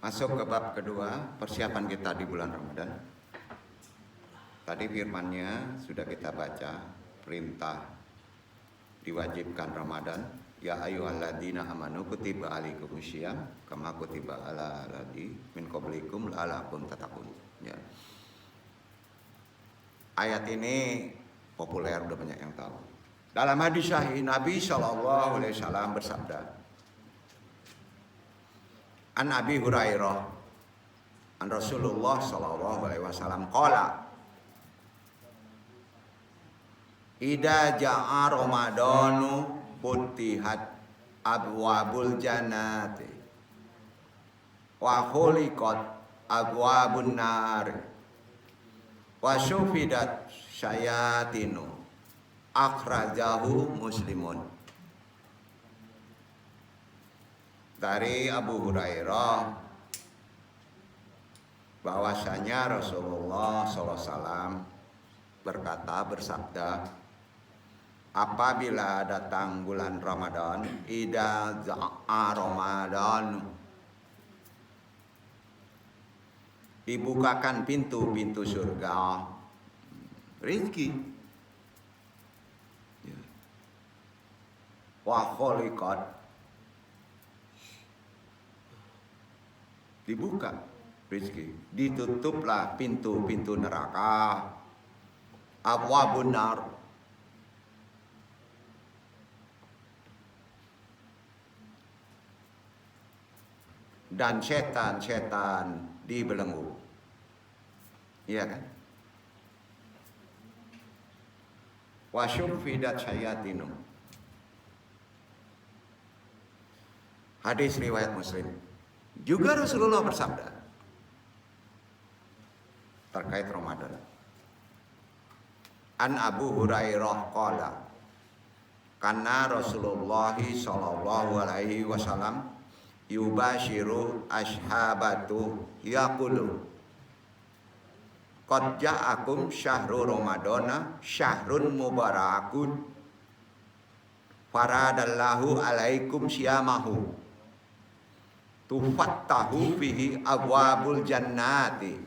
Masuk ke bab kedua, persiapan kita di bulan Ramadan. Tadi firman-Nya sudah kita baca, perintah diwajibkan Ramadan. Ya ayyuhalladzina amanu kutiba alaikumusiyam kama kutiba ala ladzi min qablikum la'allakum tattaqun. Ya. Ayat ini populer, udah banyak yang tahu. Dalam hadis sahih Nabi sallallahu alaihi wasallam bersabda, An Abi Hurairah an Rasulullah sallallahu alaihi wasallam qala Ida ja'a Ramadanu futihat abwabul jannati wa khuliqat abwabun nar wa syufidat syayatinu akhrajahu Muslimun. Dari Abu Hurairah bahwasanya Rasulullah SAW bersabda, apabila datang bulan Ramadan, idza za'a Ramadan, dibukakan pintu-pintu surga, rizki, wa khuliqat, dibuka rizki, ditutuplah pintu-pintu neraka, abwabun nar, dan setan-setan dibelenggu. Iya kan? Wa syufidat syayatinu. Hadis riwayat Muslim. Juga Rasulullah bersabda terkait Ramadan. An Abu Hurairah qala kana Rasulullah sallallahu alaihi wasallam yubashiru ashabatu yaqulu qad ja'akum syahru ramadana syahrun mubarakun faradallahu alaikum syiyamahu tufattahu fihi abwabul jannati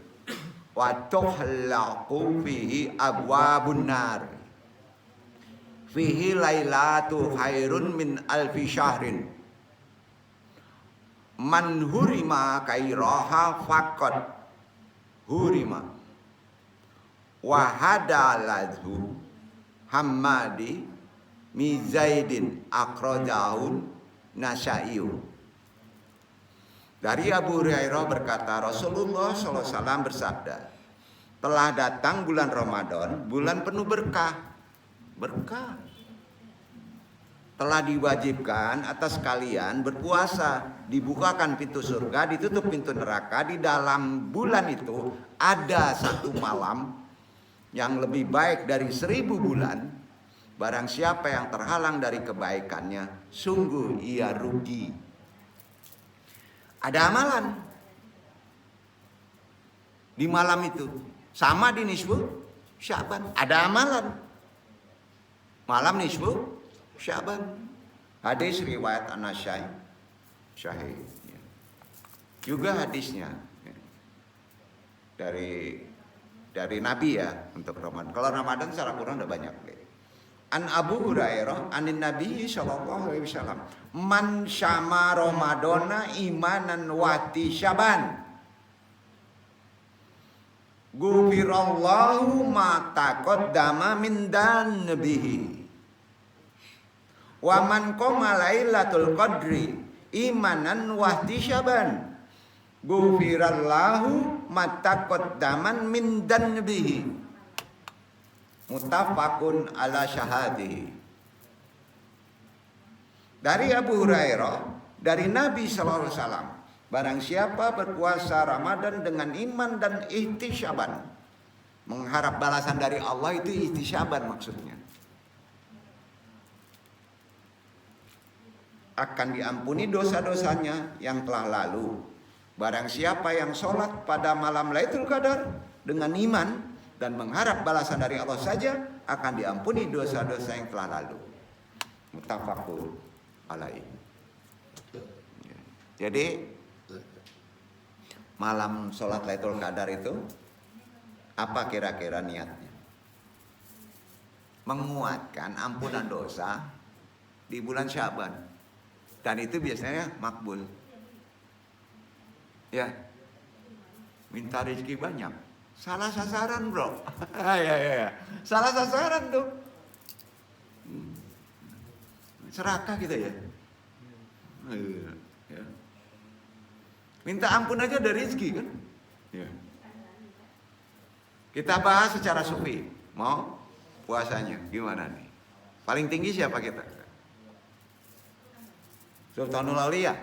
wa tuhlaqu fihi abwabun nar fihi lailatu khairun min alfi syahrin man hurima kairaha faqad hurima wa hadaladhu hammadi mizaidin akrojahun nasaiyu. Dari Abu Hurairah berkata, Rasulullah SAW bersabda, telah datang bulan Ramadan, bulan penuh berkah. Berkah. Telah diwajibkan atas kalian berpuasa, dibukakan pintu surga, ditutup pintu neraka. Di dalam bulan itu ada satu malam yang lebih baik dari 1000 bulan. Barang siapa yang terhalang dari kebaikannya, sungguh ia rugi. Ada amalan di malam itu, sama di nisfu Sya'ban. Ada amalan malam nisfu Sya'ban. Hadis riwayat An-Nasai Syahih. Juga hadisnya dari Nabi ya untuk Ramadan. Kalau Ramadan secara Quran udah banyak. An Abu Hurairah anin Nabi sallallahu alaihi wasallam man syama Ramadana imanan wati syaban gufirallahu ma taqaddama min dhanbihi wa man qama lailatul qadri imanan wati syaban gufirallahu ma taqaddama min dhanbihi. Muttafaqun ala syahadihi. Dari Abu Hurairah, dari Nabi sallallahu alaihi wasallam, barang siapa berpuasa Ramadan dengan iman dan ihtisyaban, mengharap balasan dari Allah, itu ihtisyaban maksudnya, akan diampuni dosa-dosanya yang telah lalu. Barang siapa yang sholat pada malam Lailatul Qadar dengan iman dan mengharap balasan dari Allah saja, akan diampuni dosa-dosa yang telah lalu. Muttafaqun alaih. Jadi malam sholat Lailatul Qadar itu apa kira-kira niatnya? Menguatkan ampunan dosa di bulan Syaban. Dan itu biasanya makbul. Ya. Minta rezeki banyak. Salah sasaran, bro. Ya. Salah sasaran tuh. Serakah gitu ya. Ya. Minta ampun aja dari rezeki kan? Ya. Kita bahas secara sufi. Mau puasanya gimana nih? Paling tinggi siapa kita? Sultanul Aulia.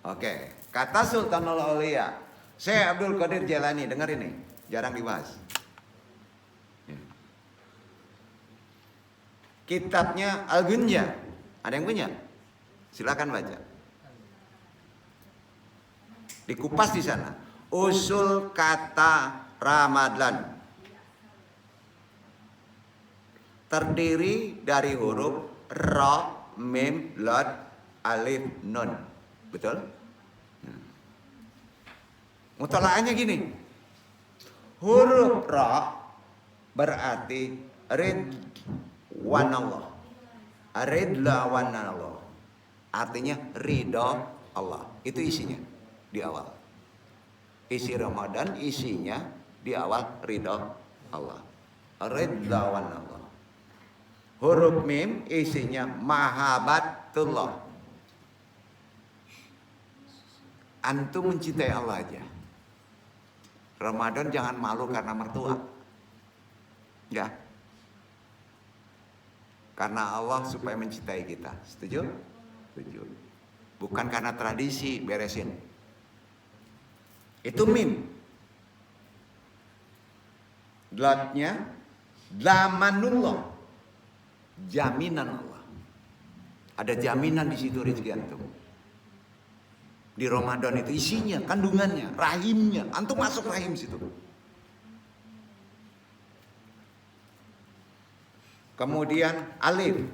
Oke, kata Sultanul Aulia, Syekh Abdul Qadir Jailani, dengar ini, jarang dibahas. Ya. Kitabnya Al-Gunya, ada yang punya? Silakan baca. Dikupas di sana. Usul kata Ramadan terdiri dari huruf Ra, Mim, Lad, Alif, Nun. Betul? Mutalaannya gini. Huruf Ra berarti Ridwanallah. Ridwanallah. Artinya ridho Allah. Itu isinya di awal. Isi Ramadan isinya di awal ridho Allah. Ridwanallah. Huruf Mim isinya mahabbatullah. Antum mencintai Allah aja. Ramadan jangan malu karena mertua. Ya. Karena Allah supaya mencintai kita. Setuju? Setuju. Bukan karena tradisi beresin. Itu Mim. Dlatnya Damanullah. Jaminan Allah. Ada jaminan di situ rezeki antum. Di Ramadan itu isinya, kandungannya, rahimnya. Antum masuk rahim situ. Kemudian alif.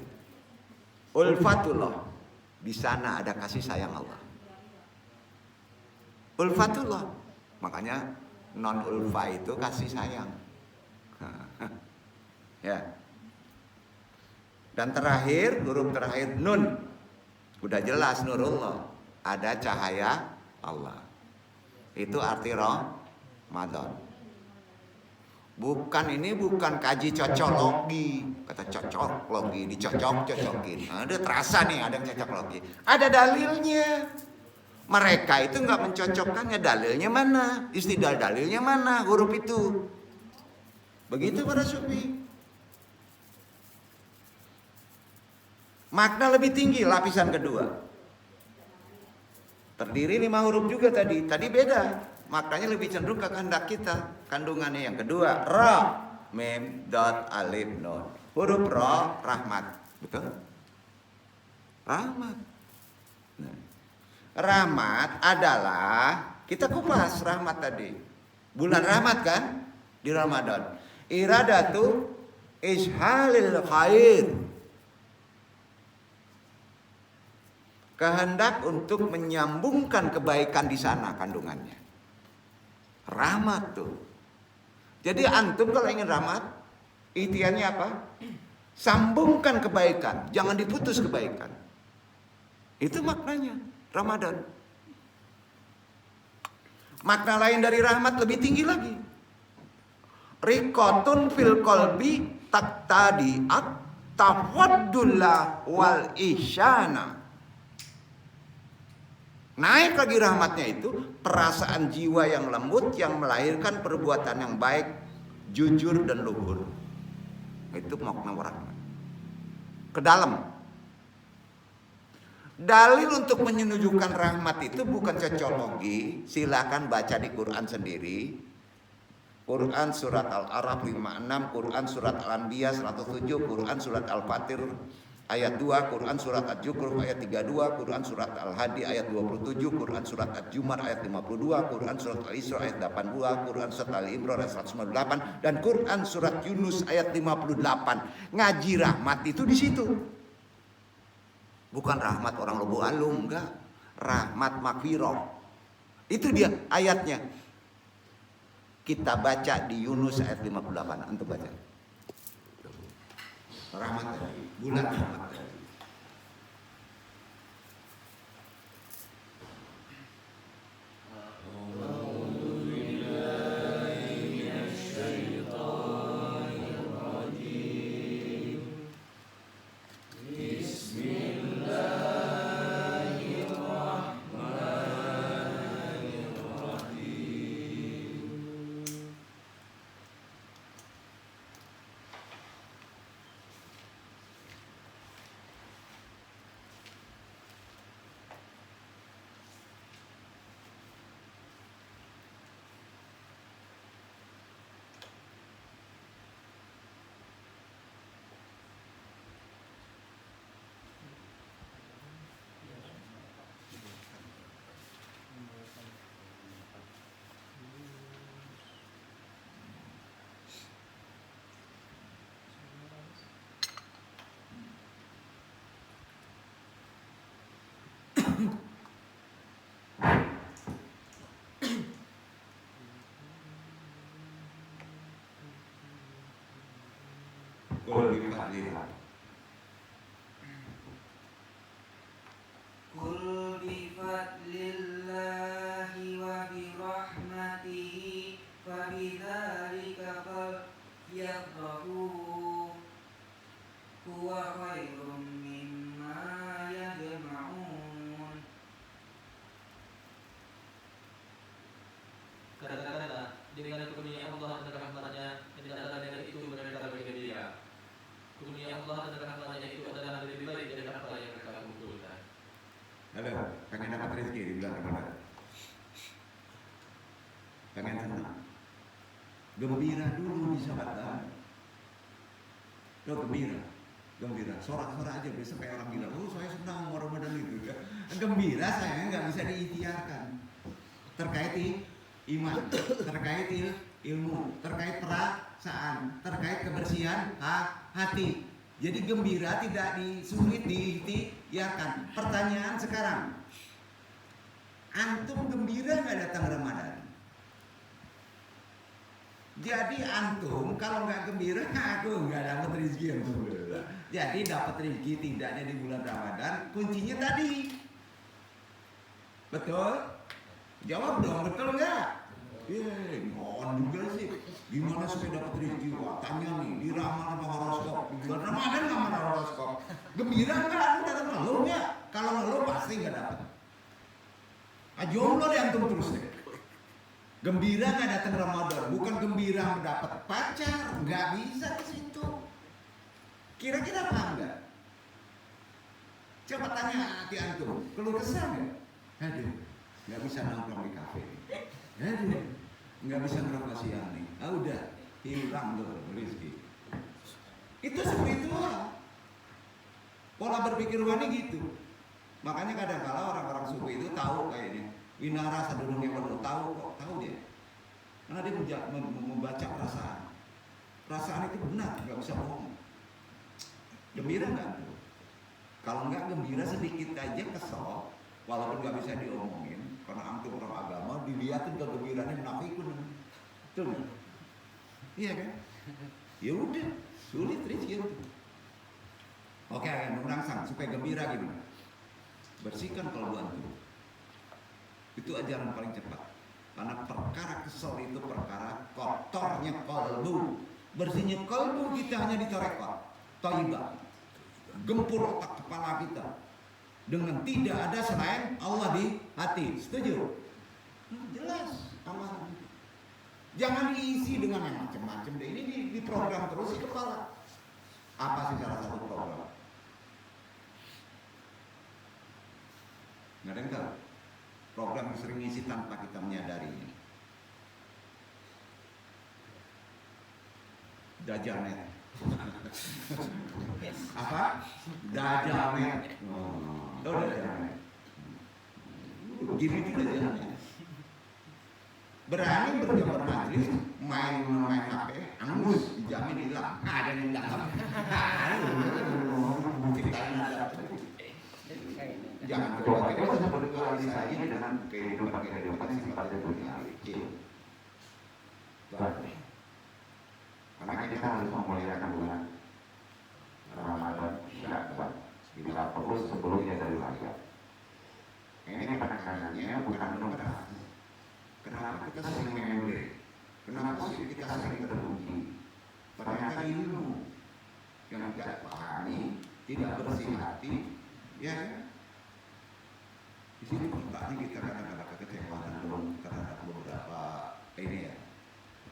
Ulfatullah. Di sana ada kasih sayang Allah. Ulfatullah. Makanya non ulfa itu kasih sayang. Ya. Dan terakhir, huruf terakhir nun. Udah jelas nurullah. Ada cahaya Allah. Itu arti Ramadan. Bukan kaji cocoklogi. Kata cocoklogi, dicocok-cocokin. Ada terasa nih ada yang cocoklogi. Ada dalilnya. Mereka itu nggak mencocokkannya. Dalilnya mana? Istilah dalilnya mana? Huruf itu. Begitu para sufi. Makna lebih tinggi lapisan kedua. Terdiri 5 huruf juga tadi. Tadi beda. Maknanya lebih cenderung ke kehendak kita. Kandungannya yang kedua. Ra, Mim, Dot, Alif, Nun. Huruf Ra, rahmat. Betul? Rahmat. Nah. Rahmat adalah, kita kupas rahmat tadi. Bulan rahmat kan? Di Ramadan. Iradatu ishalil khair. Kehendak untuk menyambungkan kebaikan di sana kandungannya. Rahmat tuh. Jadi antum kalau ingin rahmat, ikhtiarnya apa? Sambungkan kebaikan, jangan diputus kebaikan. Itu maknanya Ramadan. Makna lain dari rahmat lebih tinggi lagi. Riqatun fil qalbi taqtadi at-tawaddullah wal isyana. Naik lagi rahmatnya itu perasaan jiwa yang lembut yang melahirkan perbuatan yang baik, jujur dan luhur. Itu makna rahmat. Ke dalam. Dalil untuk menunjukkan rahmat itu bukan cocoklogi. Silakan baca di Quran sendiri. Quran surat Al-A'raf 56, Quran surat Al-Anbiya 107, Quran surat Al-Fatir ayat 2, Quran surat Al-Zukhruf ayat 32, Quran surat Al-Hadi ayat 27, Quran surat Al-Jumar ayat 52, Quran surat Al-Isra ayat 82, Quran surat Al-Imran ayat 198 dan Quran surat Yunus ayat 58. Ngaji rahmat itu di situ. Bukan rahmat orang Lobo Alum, enggak. Rahmat makfirah. Itu dia ayatnya. Kita baca di Yunus ayat 58. Antum baca. Rahmat tadi, bulan rahmat tadi. Qul bifadlillah. Qul bifadlillahi wa birahmatihi fabidzalika falyafrahu huwa khairum mimma yajma'un. Kata-kata dengan kurnia Allah dan rahmatnya, tidak ada dengan itu mereka bergembira. Kurnia Allah dan rahmatnya itu adalah lebih baik dari apa yang mereka kumpulkan. Halo, pengen dapat rezeki di bulan Ramadan? Pengen senang? Gembira dulu di Syawal. Lo gembira, sorak-sorak aja besok kayak orang bilang, oh saya senang Ramadan itu. Gembira saya nggak bisa diikhtiarkan. Terkait iman, terkait ilmu, terkait perasaan, terkait kebersihan hati. Jadi gembira tidak sulit diikhtiarkan. Pertanyaan sekarang, antum gembira nggak datang Ramadan? Jadi antum kalau nggak gembira, aku nggak dapat rezeki antum. Jadi dapat rezeki tidaknya di bulan Ramadan, kuncinya tadi. Betul? Jawab dong, betul nggak? Mohon juga sih. Gimana supaya dapat rezeki? Wah, tanya nih, diramal sama horoskop. Di bulan Ramadan nggak ada horoskop. Gembira nggak? Aku datang ngeluh nggak? Kalau ngeluh pasti nggak dapat. Jomblo deh antum terus deh. Gembira nggak datang Ramadan, bukan gembira mendapat pacar, nggak bisa ke situ. Kira-kira paham nggak? Coba tanya hati antum, keluh kesah nggak? Aduh, nggak bisa nongkrong di kafe. Aduh, nggak bisa ngerokok siang nih. Ah udah, hilang tuh rezeki. Itu spiritual. Pola berpikir rohani gitu. Makanya kadang-kala orang-orang sufi itu tahu kayaknya. Winara sadurunge perlu tahu dia. Karena dia membaca perasaan. Perasaan itu benar, nggak bisa bohong. Gembira nggak? Kalau nggak gembira sedikit aja kesel, walaupun nggak bisa diomongin, karena antum orang agama dilihatin kegembiraannya menafikun. Betul nggak? Iya kan? Ya udah, sulit rezeki itu. Oke, merangsang supaya gembira gimana? Bersihkan kalbu antum. Itu ajaran paling cepat. Karena perkara kesel itu perkara kotornya kalbu. Bersihnya kalbu kita hanya di tarekat thayyibah. Gempur otak kepala kita dengan tidak ada selain Allah di hati. Setuju? Jelas Allah. Jangan diisi dengan yang macam-macam deh. Ini di program terus di kepala. Apa sih salah satu program? Nggak ada yang tahu. Program yang sering ngisi tanpa kita menyadari ini. Dajanet. Apa? Dajanet. Tahu Dajanet? Gini itu Dajanet. Berani berjabat majlis, main HP, angus, dijamin hilang. Ada yang dalam. Jangan coba-coba seperti saja dengan kehidupan sifatnya duniawi. Bagus. Karena kita harus memuliakan bulan Ramadan Sya'ban bila perlu sebelumnya dari Rajab. Ini penekanannya bukan menebas. Kenapa kita sering memilih? Kenapa sih kita sering teruji? Ternyata ilmu yang tidak pahami, tidak bersih hati, ya. Di sini pertanyaan kita kadang-kadang kekecewaan terhadap beberapa ini ya,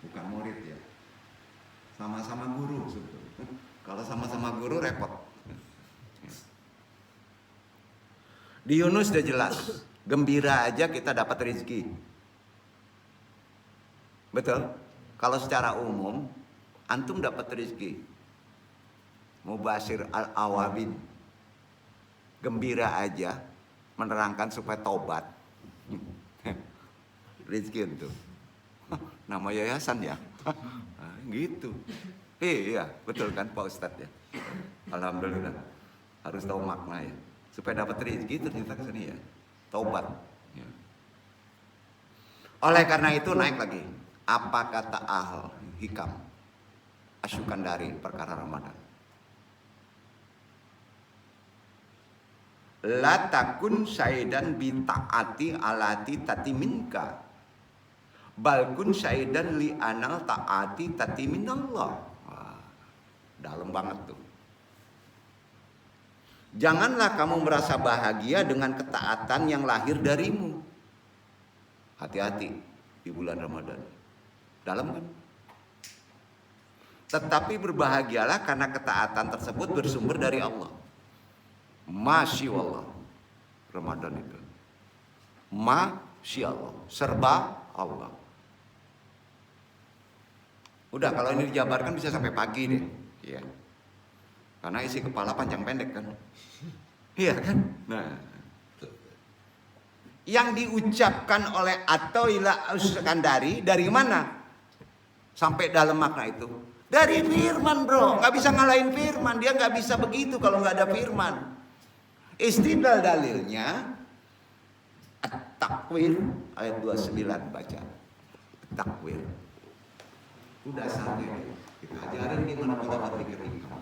bukan murid ya, sama-sama guru sebetulnya. Kalau sama-sama guru repot. Di Yunus sudah jelas, gembira aja kita dapat rezeki. Betul? Kalau secara umum, antum dapat rezeki. Mubashir al-awabin, gembira aja, menerangkan supaya tobat. Rezeki itu. Nama yayasan ya. Gitu. Iya, betul kan Pak Ustadz ya. Alhamdulillah. Harus tahu makna ya. Supaya dapat rezeki ternyata kesini ya. Tobat. Ya. Oleh karena itu naik lagi. Apa kata ahli hikam Asyukandari perkara Ramadan? La takun syaidan bi ta'ati alati tatiminka balkun syaidan li anal ta'ati tatiminallah. Dalam banget tuh. Janganlah kamu merasa bahagia dengan ketaatan yang lahir darimu. Hati-hati di bulan Ramadan. Dalam kan? Tetapi berbahagialah karena ketaatan tersebut bersumber dari Allah. Masya Allah. Ramadan itu Masya Allah, serba Allah. Udah, kalau ini dijabarkan bisa sampai pagi deh. Iya. Karena isi kepala panjang pendek kan. Iya kan? Nah, yang diucapkan oleh Atoila Asyukandari dari mana? Sampai dalam makna itu dari firman, bro. Nggak bisa ngalahin firman. Dia nggak bisa begitu kalau nggak ada firman. Istidlal dalilnya At-Takwir ayat 29 baca. Takwir. Udah sampai kita ajarin gimana kita berpikir hikam.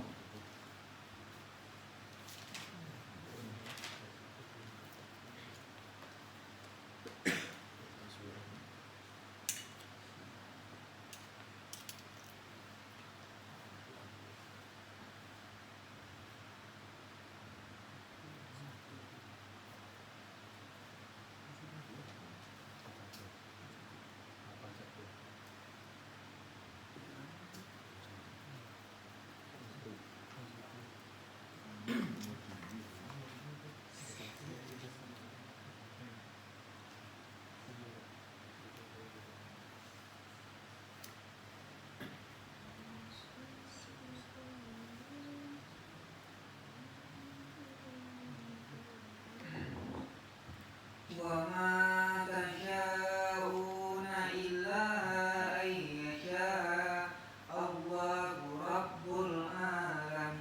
وما تشاءون إلا أن يشاء الله رب العالمين.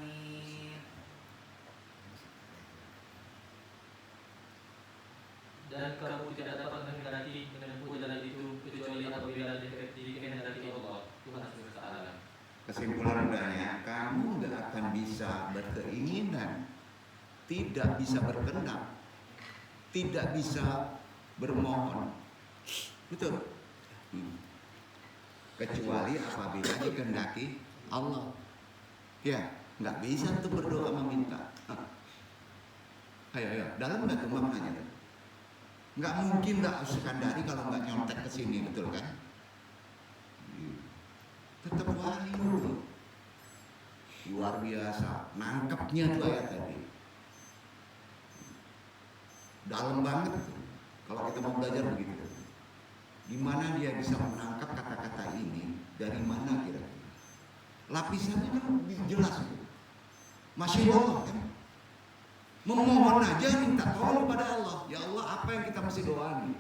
Dan kamu tidak dapat menghendaki menempuh jalan itu kecuali apabila dikehendaki Allah, Tuhan semesta alam. Kesimpulan mudahnya, kamu nggak akan bisa berkeinginan, tidak bisa berkehendak, tidak bisa bermohon, betul? Kecuali apabila dikehendaki Allah. Ya, nggak bisa tuh berdoa meminta. Ayo, dalam nggak tuh maknanya? Nggak mungkin nggak Asyukandari kalau nggak nyontek ke sini, betul kan? Tetap wahyu. Luar biasa, nangkepnya tuh ayat tadi. Dalam banget tuh. Kalau kita mau belajar begitu. Di mana dia bisa menangkap kata-kata ini? Dari mana kira-kira? Lapisannya kan jelas. Masya Allah kan? Memohon aja, minta tolong pada Allah. Ya Allah, apa yang kita mesti doain?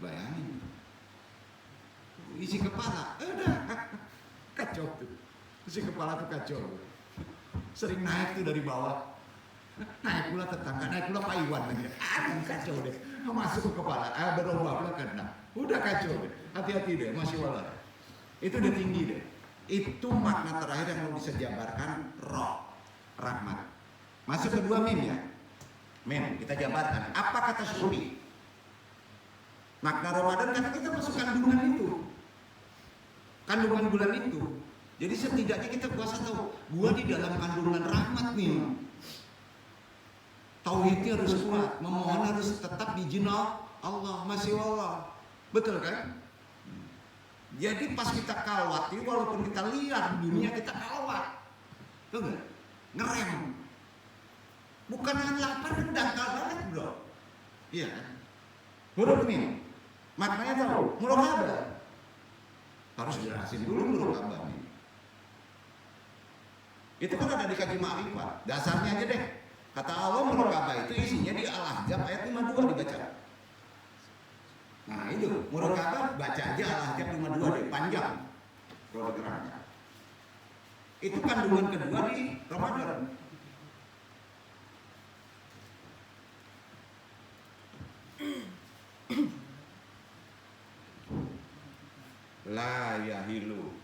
Bayangin. Isi kepala, udah kacau tuh. Isi kepala tuh kacau. Sering naik tuh dari bawah. Naik pula tetangga, naik pula Pak Iwan lagi. Aduh kacau deh. Masuk ke kepala, berubah pula kena. Udah kacau deh. Hati-hati deh, Masya Allah. Itu udah tinggi deh. Itu makna terakhir yang lo bisa jabarkan roh, rahmat. Masuk kedua mim ya. Mim, kita jabarkan. Apa kata Syuri? Makna Ramadan karena kita masuk kandungan itu. Kandungan bulan itu. Jadi setidaknya kita puasa tahu, gua di dalam kandungan rahmat nih. Tauhidnya harus kuat, memohon harus tetap diizin Allah, masih Allah. Betul kan? Jadi pas kita kalwat, walaupun kita lihat dunia kita kalwat. Tuh gak? Ngerem. Bukan hanya lapar dan dangkal banget bro. Iya kan? Huruf nih. Maknanya tahu, muraqabah. Harus jelasin dulu muraqabah nih. Itu kan ada di kaji ma'rifat. Dasarnya aja deh. Kata Allah muraqabah itu isinya di Al-Ahzab ayat 52 dibaca. Nah itu muraqabah baca aja Al-Ahzab 52 deh, panjang. Kalau geraknya. Itu kandungan kedua di Ramadan. La yahilu.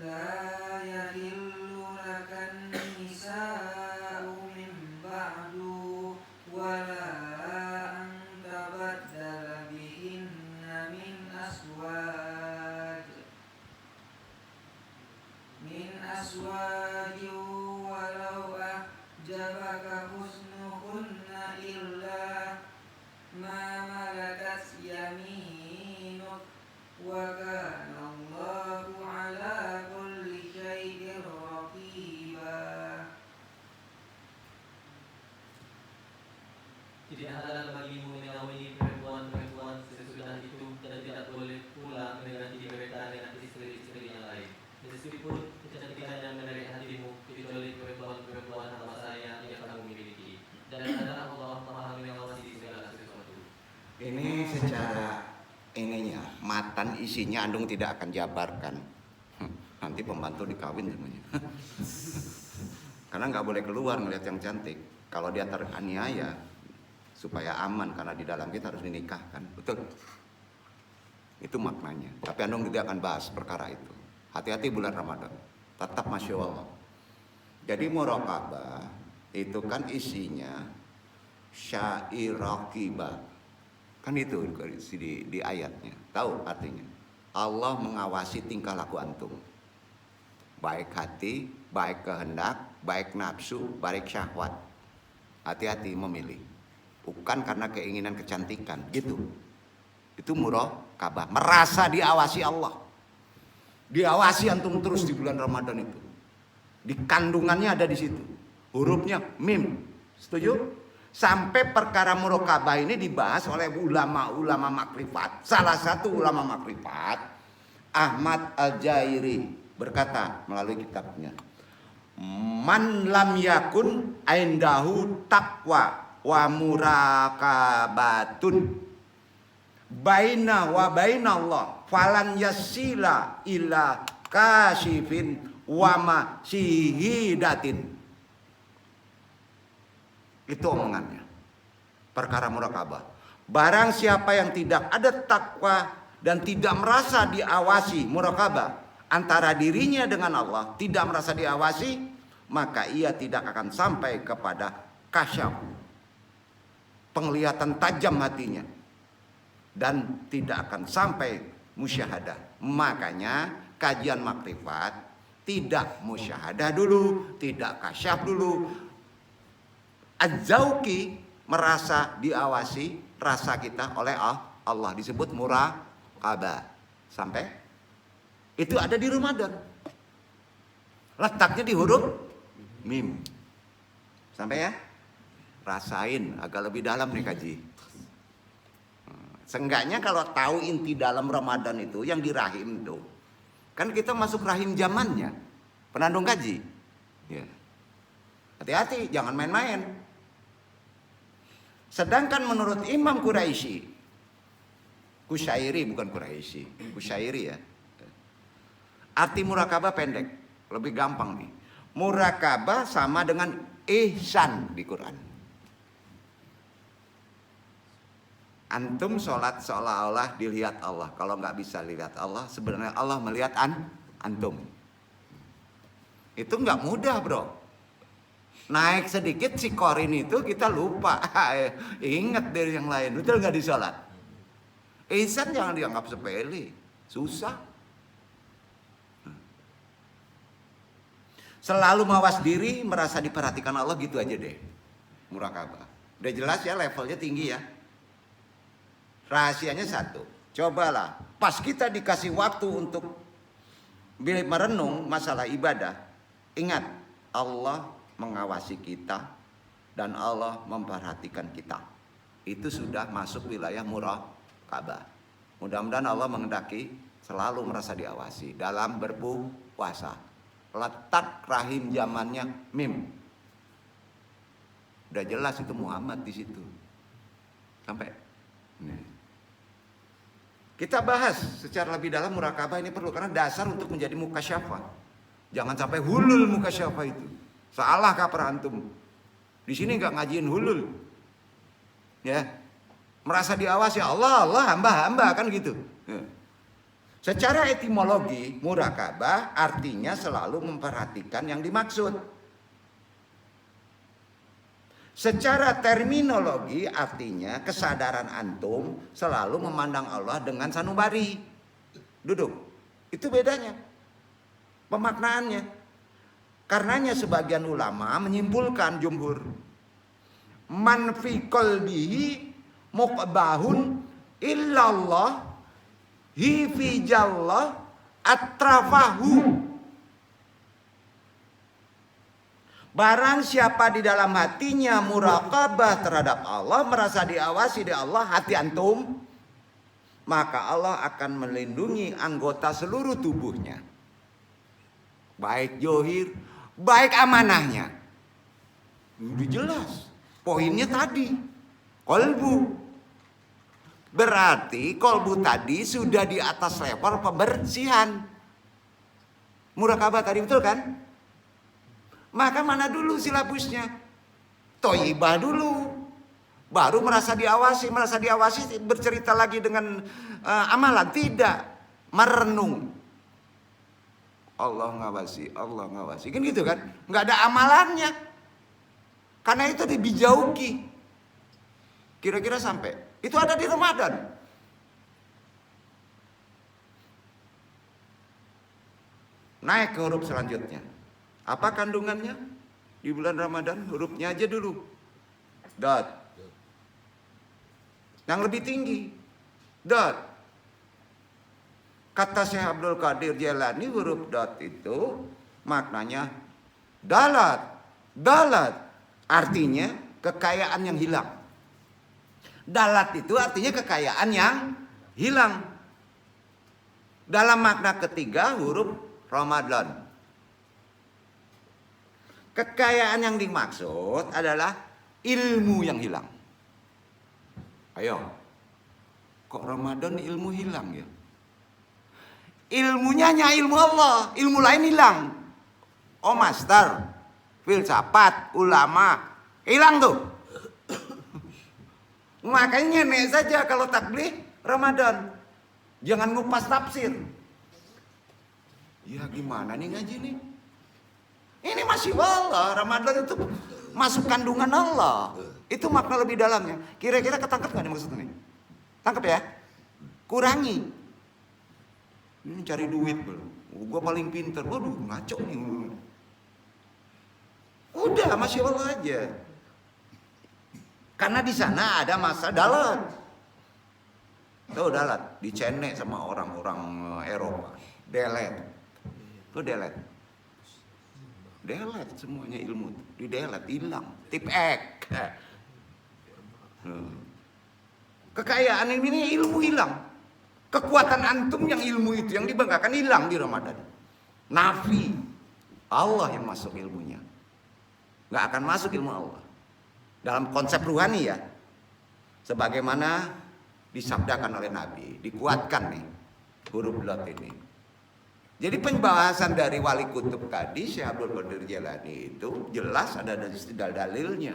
لا يحل لك النساء من بعد ولا أن تبدل بهن من أزواج ولو أعجبك حسنهن إلا ما ملكت يمينك وكان الله على كل شيء رقيبا. Tidak halal bagimu mengawini perempuan-perempuan sesudah itu dan tidak boleh pula mendekati mereka dengan istri-istri yang lain. Meskipun kecantikan yang menarik hatimu kecuali perempuan-perempuan hamba saya yang kamu miliki. Dan adalah Allah Maha mengawasi segala sesuatu. Ini secara ininya, matan isinya Andung tidak akan jabarkan. Nanti pembantu dikawin semuanya. Karena nggak boleh keluar ngeliat yang cantik. Kalau dia teraniaya supaya aman karena di dalam kita harus dinikahkan, betul? Itu maknanya. Tapi Andung tidak akan bahas perkara itu. Hati-hati bulan Ramadan. Tetap Masya Allah. Jadi muraqabah itu kan isinya syairaqibah. Kan itu di ayatnya. Tahu artinya? Allah mengawasi tingkah laku antum. Baik hati, baik kehendak, baik nafsu, baik syahwat. Hati-hati memilih. Bukan karena keinginan kecantikan, gitu. Itu muraqabah, merasa diawasi Allah. Diawasi antum terus di bulan Ramadan itu. Di kandungannya ada di situ. Hurufnya mim. Setuju? Sampai perkara muraqabah ini dibahas oleh ulama-ulama makrifat. Salah satu ulama makrifat, Ahmad Al-Jairi, berkata melalui kitabnya, man lam yakun aindahu taqwa wa muraqabatun baina wa baina Allah falan yasila ila kasifin wa masihidatin. Itu omongannya. Perkara muraqabah. Barang siapa yang tidak ada takwa dan tidak merasa diawasi muraqabah antara dirinya dengan Allah, tidak merasa diawasi, maka ia tidak akan sampai kepada kasyaf, penglihatan tajam hatinya, dan tidak akan sampai musyahadah. Makanya kajian makrifat tidak musyahadah dulu, tidak kasyaf dulu. Az-zauqi, merasa diawasi rasa kita oleh Allah, disebut muraqabah. Sampai itu ada di Ramadan. Letaknya di huruf mim. Sampai ya? Rasain agak lebih dalam nih kaji. Seenggaknya kalau tahu inti dalam Ramadan itu yang di rahim tuh. Kan kita masuk rahim zamannya. Penandung kaji. Ya. Hati-hati, jangan main-main. Sedangkan menurut Imam Quraisy, Kusyairi bukan Quraisy, Kusyairi ya. Arti murakabah pendek, lebih gampang nih. Murakabah sama dengan ihsan di Quran. Antum sholat seolah-olah dilihat Allah. Kalau nggak bisa lihat Allah, sebenarnya Allah melihat antum. Itu nggak mudah bro. Naik sedikit si korin itu kita lupa. Ingat dari yang lain, betul nggak di sholat? Ihsan jangan dianggap sepele, susah. Selalu mawas diri, merasa diperhatikan Allah, gitu aja deh. Murakabah. Udah jelas ya, levelnya tinggi ya. Rahasianya satu, cobalah pas kita dikasih waktu untuk merenung masalah ibadah, ingat Allah mengawasi kita dan Allah memperhatikan kita. Itu sudah masuk wilayah murakabah. Mudah-mudahan Allah menghendaki selalu merasa diawasi dalam berpuasa. Letak rahim zamannya mim. Udah jelas itu Muhammad di situ. Sampai. Nih. Kita bahas secara lebih dalam murakabah ini perlu karena dasar untuk menjadi mukasyafah. Jangan sampai hulul mukasyafah itu. Salah kaprah antum. Di sini nggak ngajiin hulul. Ya. Merasa diawasi Allah, hamba kan gitu. Ya. Secara etimologi, murakabah artinya selalu memperhatikan yang dimaksud. Secara terminologi artinya kesadaran antum selalu memandang Allah dengan sanubari. Duduk. Itu bedanya. Pemaknaannya. Karenanya sebagian ulama menyimpulkan jumhur. Man fi qalbihi muqbahun illallah hi fi jallah atrafahu. Barang siapa di dalam hatinya murakabah terhadap Allah, merasa diawasi di Allah, hati antum, maka Allah akan melindungi anggota seluruh tubuhnya. Baik johir, baik amanahnya. Udah jelas. Poinnya tadi, kolbu. Berarti kolbu tadi sudah di atas level pembersihan. Murakabah tadi betul kan? Maka mana dulu silabusnya? Toibah dulu. Baru merasa diawasi bercerita lagi dengan amalan. Tidak. Merenung. Allah ngawasi. Kan gitu kan? Nggak ada amalannya. Karena itu dibijauki. Kira-kira sampai. Itu ada di Ramadan. Naik ke huruf selanjutnya. Apa kandungannya? Di bulan Ramadan hurufnya aja dulu. Dot. Yang lebih tinggi. Dot. Kata Syekh Abdul Qadir Jailani huruf dot itu maknanya dalat. Dalat artinya kekayaan yang hilang. Dalat itu artinya kekayaan yang hilang. Dalam makna ketiga huruf Ramadan. Kekayaan yang dimaksud adalah ilmu yang hilang. Ayo, kok Ramadan ilmu hilang ya? Ilmunya hanya ilmu Allah, ilmu lain hilang. Oh master, filsafat, ulama, hilang tuh. Makanya nek saja kalau takbir Ramadan, jangan ngupas tafsir. Ya gimana nih ngaji nih? Ini masih Allah, Ramadan itu masuk kandungan Allah. Itu makna lebih dalamnya. Kira-kira ketangkep gak nih maksudnya nih? Tangkep ya? Kurangi. Ini cari duit belum? Gue paling pinter. Waduh ngaco nih. Udah masih Allah aja. Karena di sana ada masa dalat. Tuh dalat. Dicenek sama orang-orang Eropa. Delet. Tuh delet. Delete semuanya ilmu, didelete, hilang, tipek. Kekayaan ini ilmu hilang. Kekuatan antum yang ilmu itu yang dibanggakan hilang di Ramadan. Nafi. Allah yang masuk ilmunya. Nggak akan masuk ilmu Allah. Dalam konsep ruhani ya. Sebagaimana disabdakan oleh Nabi. Dikuatkan nih huruf lot ini. Jadi pembahasan dari Wali Kutub tadi Syekh Abdul Qadir Jailani itu jelas ada dari dalilnya.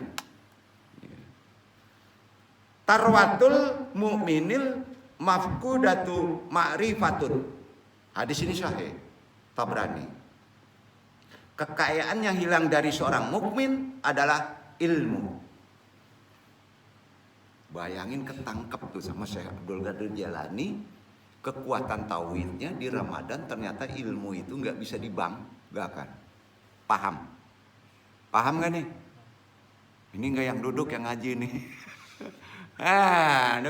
Tarwatul mu'minil mafkudatu ma'rifatun. Hadis ini sahih Tabrani. Kekayaan yang hilang dari seorang mukmin adalah ilmu. Bayangin ketangkep tuh sama Syekh Abdul Qadir Jailani. Kekuatan tauhidnya di Ramadan ternyata ilmu itu nggak bisa dibanggakan. Paham nggak nih? Ini nggak yang duduk yang ngaji nih.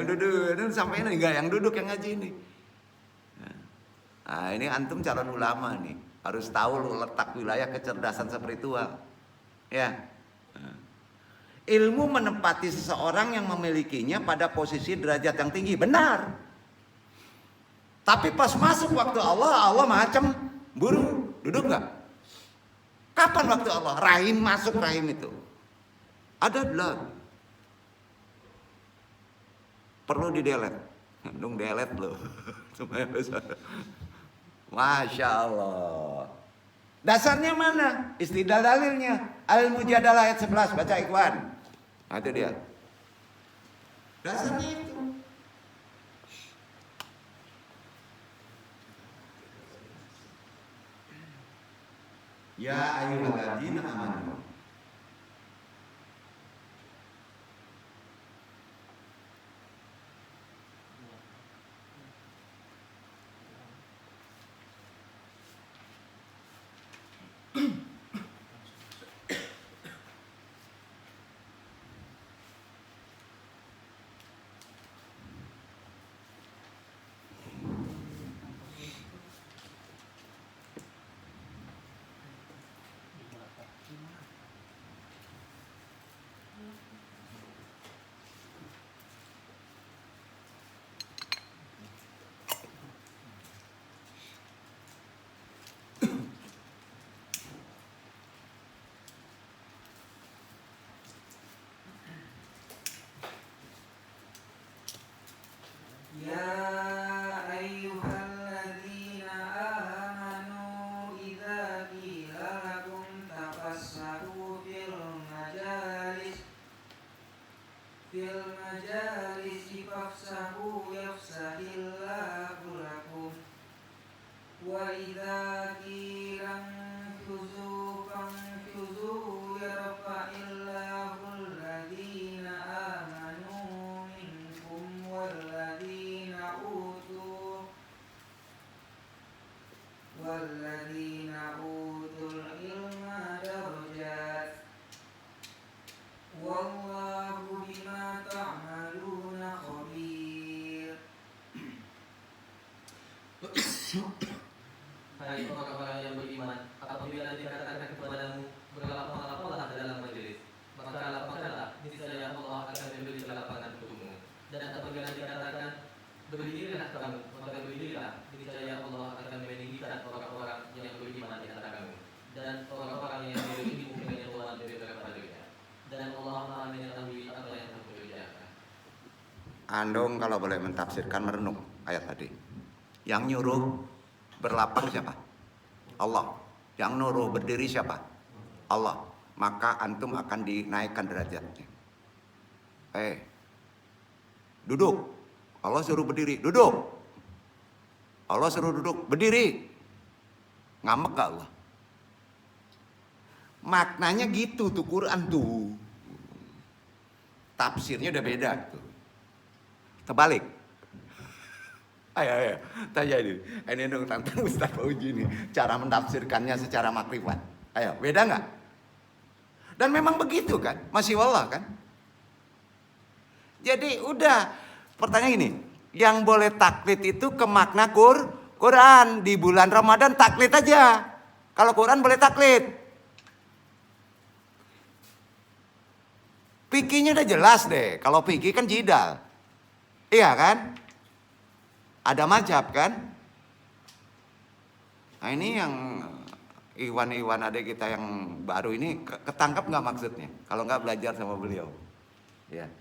Duduk sampai ini nggak yang duduk yang ngaji nih. Nah, ini antum calon ulama nih, harus tahu lo letak wilayah kecerdasan spiritual. Ya. Ilmu menempati seseorang yang memilikinya pada posisi derajat yang tinggi, benar. Tapi pas masuk waktu Allah macam buru, duduk nggak? Kapan waktu Allah? Rahim masuk rahim itu. Ada blood. Perlu di-delete. Dong delete loh. Masya Allah. Dasarnya mana? Istidlal dalilnya. Al-Mujadalah ayat 11. Baca Ikhwan. Nah itu dia. Dasarnya itu. Ya ayyuhalladzina amanu. Hai orang-orang yang beriman, apabila dikatakan kepadamu berlapang-lapanglah ke dalam majelis, maka lapangkanlah, niscaya Allah akan memberi lapangan untukmu. Dan apabila dikatakan berdirilah kamu, maka berdirilah, niscaya Allah akan meninggikan orang-orang yang beriman di antara kamu, dan orang-orang yang berilmu pengetahuan daripada padanya. Dan Allah Maha mengetahui apa yang kamu kerjakan. Andong kalau boleh mentafsirkan merenung ayat tadi. Yang nyuruh berlapang siapa? Allah. Yang nyuruh berdiri siapa? Allah. Maka antum akan dinaikkan derajatnya. Duduk. Allah suruh berdiri, duduk. Allah suruh duduk, berdiri. Ngambek gak Allah? Maknanya gitu tuh Quran tuh. Tafsirnya udah beda tuh. Terbalik. Ayo, tanya ini. Ini dong tantang Ustaz Fauji nih. Cara menafsirkannya secara makrifat. Ayo, beda nggak? Dan memang begitu kan? Masih wallah kan? Jadi udah. Pertanyaan ini. Yang boleh taklid itu ke makna Quran. Di bulan Ramadan taklid aja. Kalau Quran boleh taklid. Fikihnya udah jelas deh. Kalau fikih kan jidal. Iya kan? Ada mazhab kan? Nah ini yang Iwan adik kita yang baru ini ketangkap nggak maksudnya? Kalau nggak belajar sama beliau. Ya.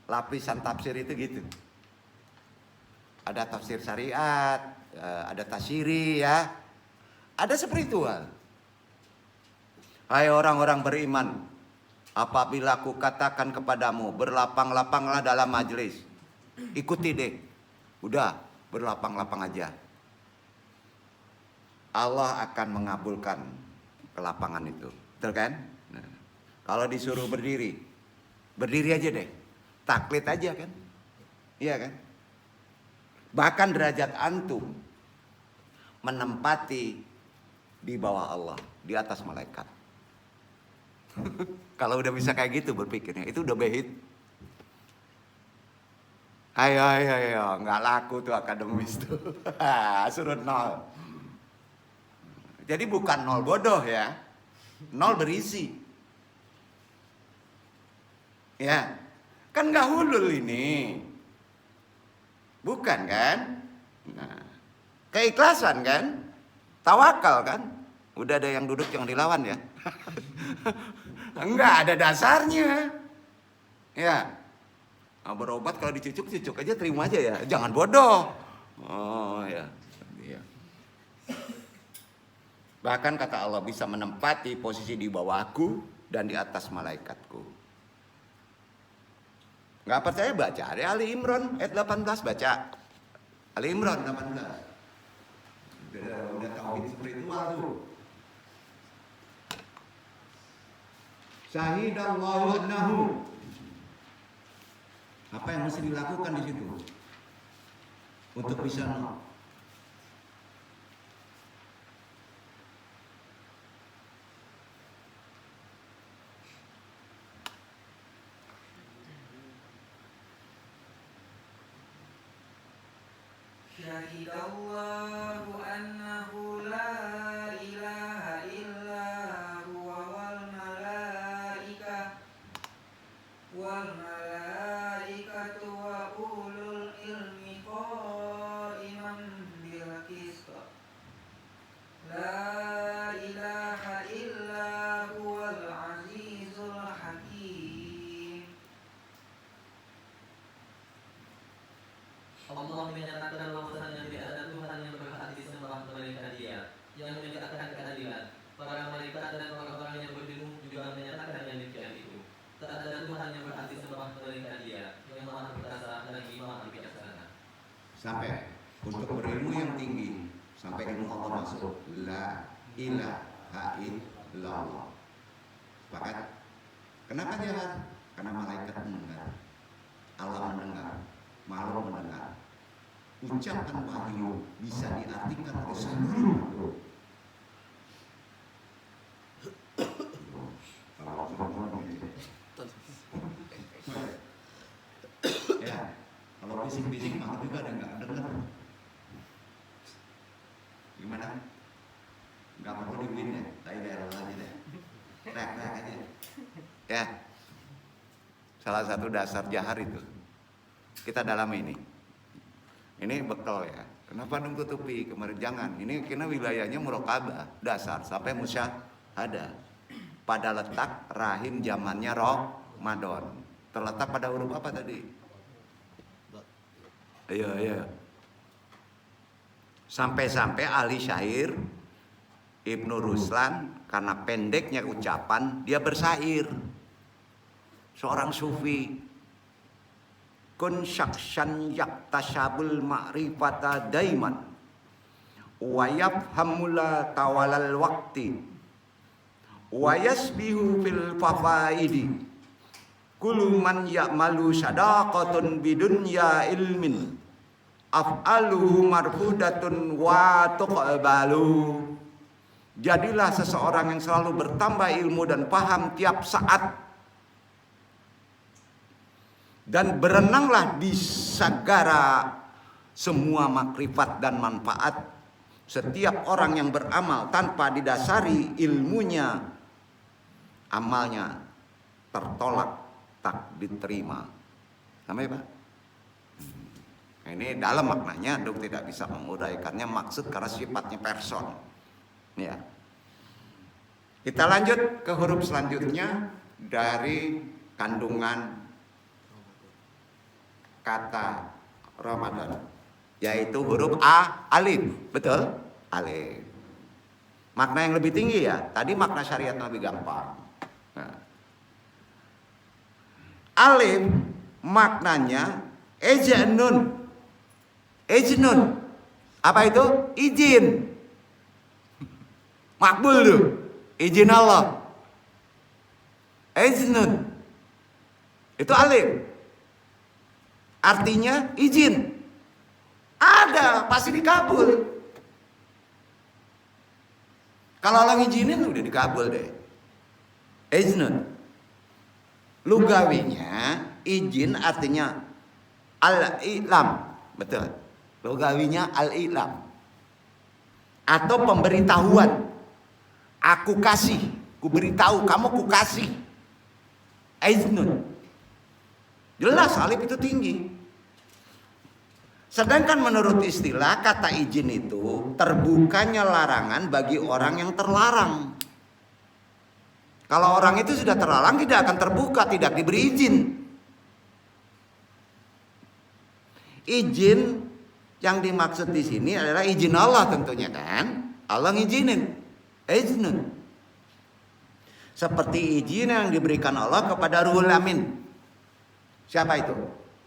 Lapisan tafsir itu gitu. Ada tafsir syariat, ada tasyiri ya. Ada spiritual. Hai orang-orang beriman, apabila aku katakan kepadamu, berlapang-lapanglah dalam majelis. Ikuti deh. Udah, berlapang-lapang aja. Allah akan mengabulkan kelapangan itu. Betul kan? Nah, kalau disuruh berdiri, berdiri aja deh. Taklid aja kan? Iya kan? Bahkan derajat antum menempati di bawah Allah, di atas malaikat. Kalau udah bisa kayak gitu berpikirnya, itu udah behit. Ayo, nggak laku tuh akademis tuh. Suruh nol. Jadi bukan nol bodoh ya, nol berisi. Ya, kan nggak hulul ini, bukan kan? Nah, keikhlasan kan, tawakal kan. Udah ada yang duduk yang dilawan ya. Enggak ada dasarnya. Ya. Nah, berobat kalau dicucuk aja terima aja ya. Jangan bodoh. Oh ya. Iya. Bahkan kata Allah bisa menempati posisi di bawahku dan di atas malaikatku. Enggak percaya baca Ali Imran ayat 18 baca. Ali Imran 18. Udah tauhid spiritual tuh. Syahidallahu annahu. Apa yang mesti dilakukan di situ untuk bisa nol? Syahidallahu annahu la ilaha illa huwa wal malaikatu wa ulul ilmi qa'iman bil qist. La ilaha illa huwal azizul hakim. Allah menyatakan bahwasanya tidak ada Tuhan yang berhak disembah melainkan Dia, yang menegakkan keadilan. Para malaikat dan orang-orang yang berilmu juga menyatakan yang demikian itu. Tak ada Tuhan yang berhak disembah melainkan Dia, yang Maha Perkasa lagi Maha Bijaksana. Sampai untuk berilmu yang tinggi, sampai ilmu Allah masuk. La ilaha illallah. Sepakat? Kenapa jalan? Karena malaikat mendengar, Allah mendengar, makhluk mendengar. Ucapan wahyu bisa diartikan oleh seluruh makhluk. Ya, kalau bising-bising mah juga ada nggak dengar. Gimana? Nggak perlu diwin ya, tapi daerah aja deh. Tek aja. Ya, salah satu dasar jahar itu kita dalam ini. Ini bekal ya. Kenapa tutupi kemarin? Jangan. Ini karena wilayahnya muraqabah dasar sampai musyahadah. Pada letak rahim zamannya Ramadan. Terletak pada huruf apa tadi? Iya. Sampai-sampai ahli syair Ibnu Ruslan karena pendeknya ucapan dia bersair. Seorang sufi. Kun syakshan yaktashabul ma'rifata daiman wa yafhamula tawalal waqti wa yasbihu fil fafaidi kullu man ya'malu sadaqatun bidunya ilmin af'aluhu marfudatun wa tuqbalu. Jadilah seseorang yang selalu bertambah ilmu dan paham tiap saat, dan berenanglah di segara semua makrifat dan manfaat. Setiap orang yang beramal tanpa didasari ilmunya, amalnya tertolak, tak diterima. Sampai Pak? Nah, ini dalam maknanya, dok tidak bisa menguraikannya maksud karena sifatnya person. Ya. Kita lanjut ke huruf selanjutnya dari kandungan kata Ramadan, yaitu huruf A, alif. Betul? Alif. Makna yang lebih tinggi ya. Tadi makna syariat lebih gampang. Nah. Alif maknanya ejnun. Ejnun. Apa itu? Izin. Makbul tuh. Izin Allah. Ejnun. Itu alif. Artinya izin. Ada, pasti dikabul. Kalau Allah ngizinin udah dikabul deh. Iznun. Lugawinya izin artinya al-i'lam. Betul. Lugawinya al-i'lam. Atau pemberitahuan. Aku kasih, ku beritahu, kamu ku kasih. Iznun. Jelas alif itu tinggi. Sedangkan menurut istilah kata izin itu terbukanya larangan bagi orang yang terlarang. Kalau orang itu sudah terlarang tidak akan terbuka, tidak diberi izin. Izin yang dimaksud di sini adalah izin Allah tentunya kan. Allah ngizinin. Iznun. Seperti izin yang diberikan Allah kepada Ruhul Amin. Siapa itu?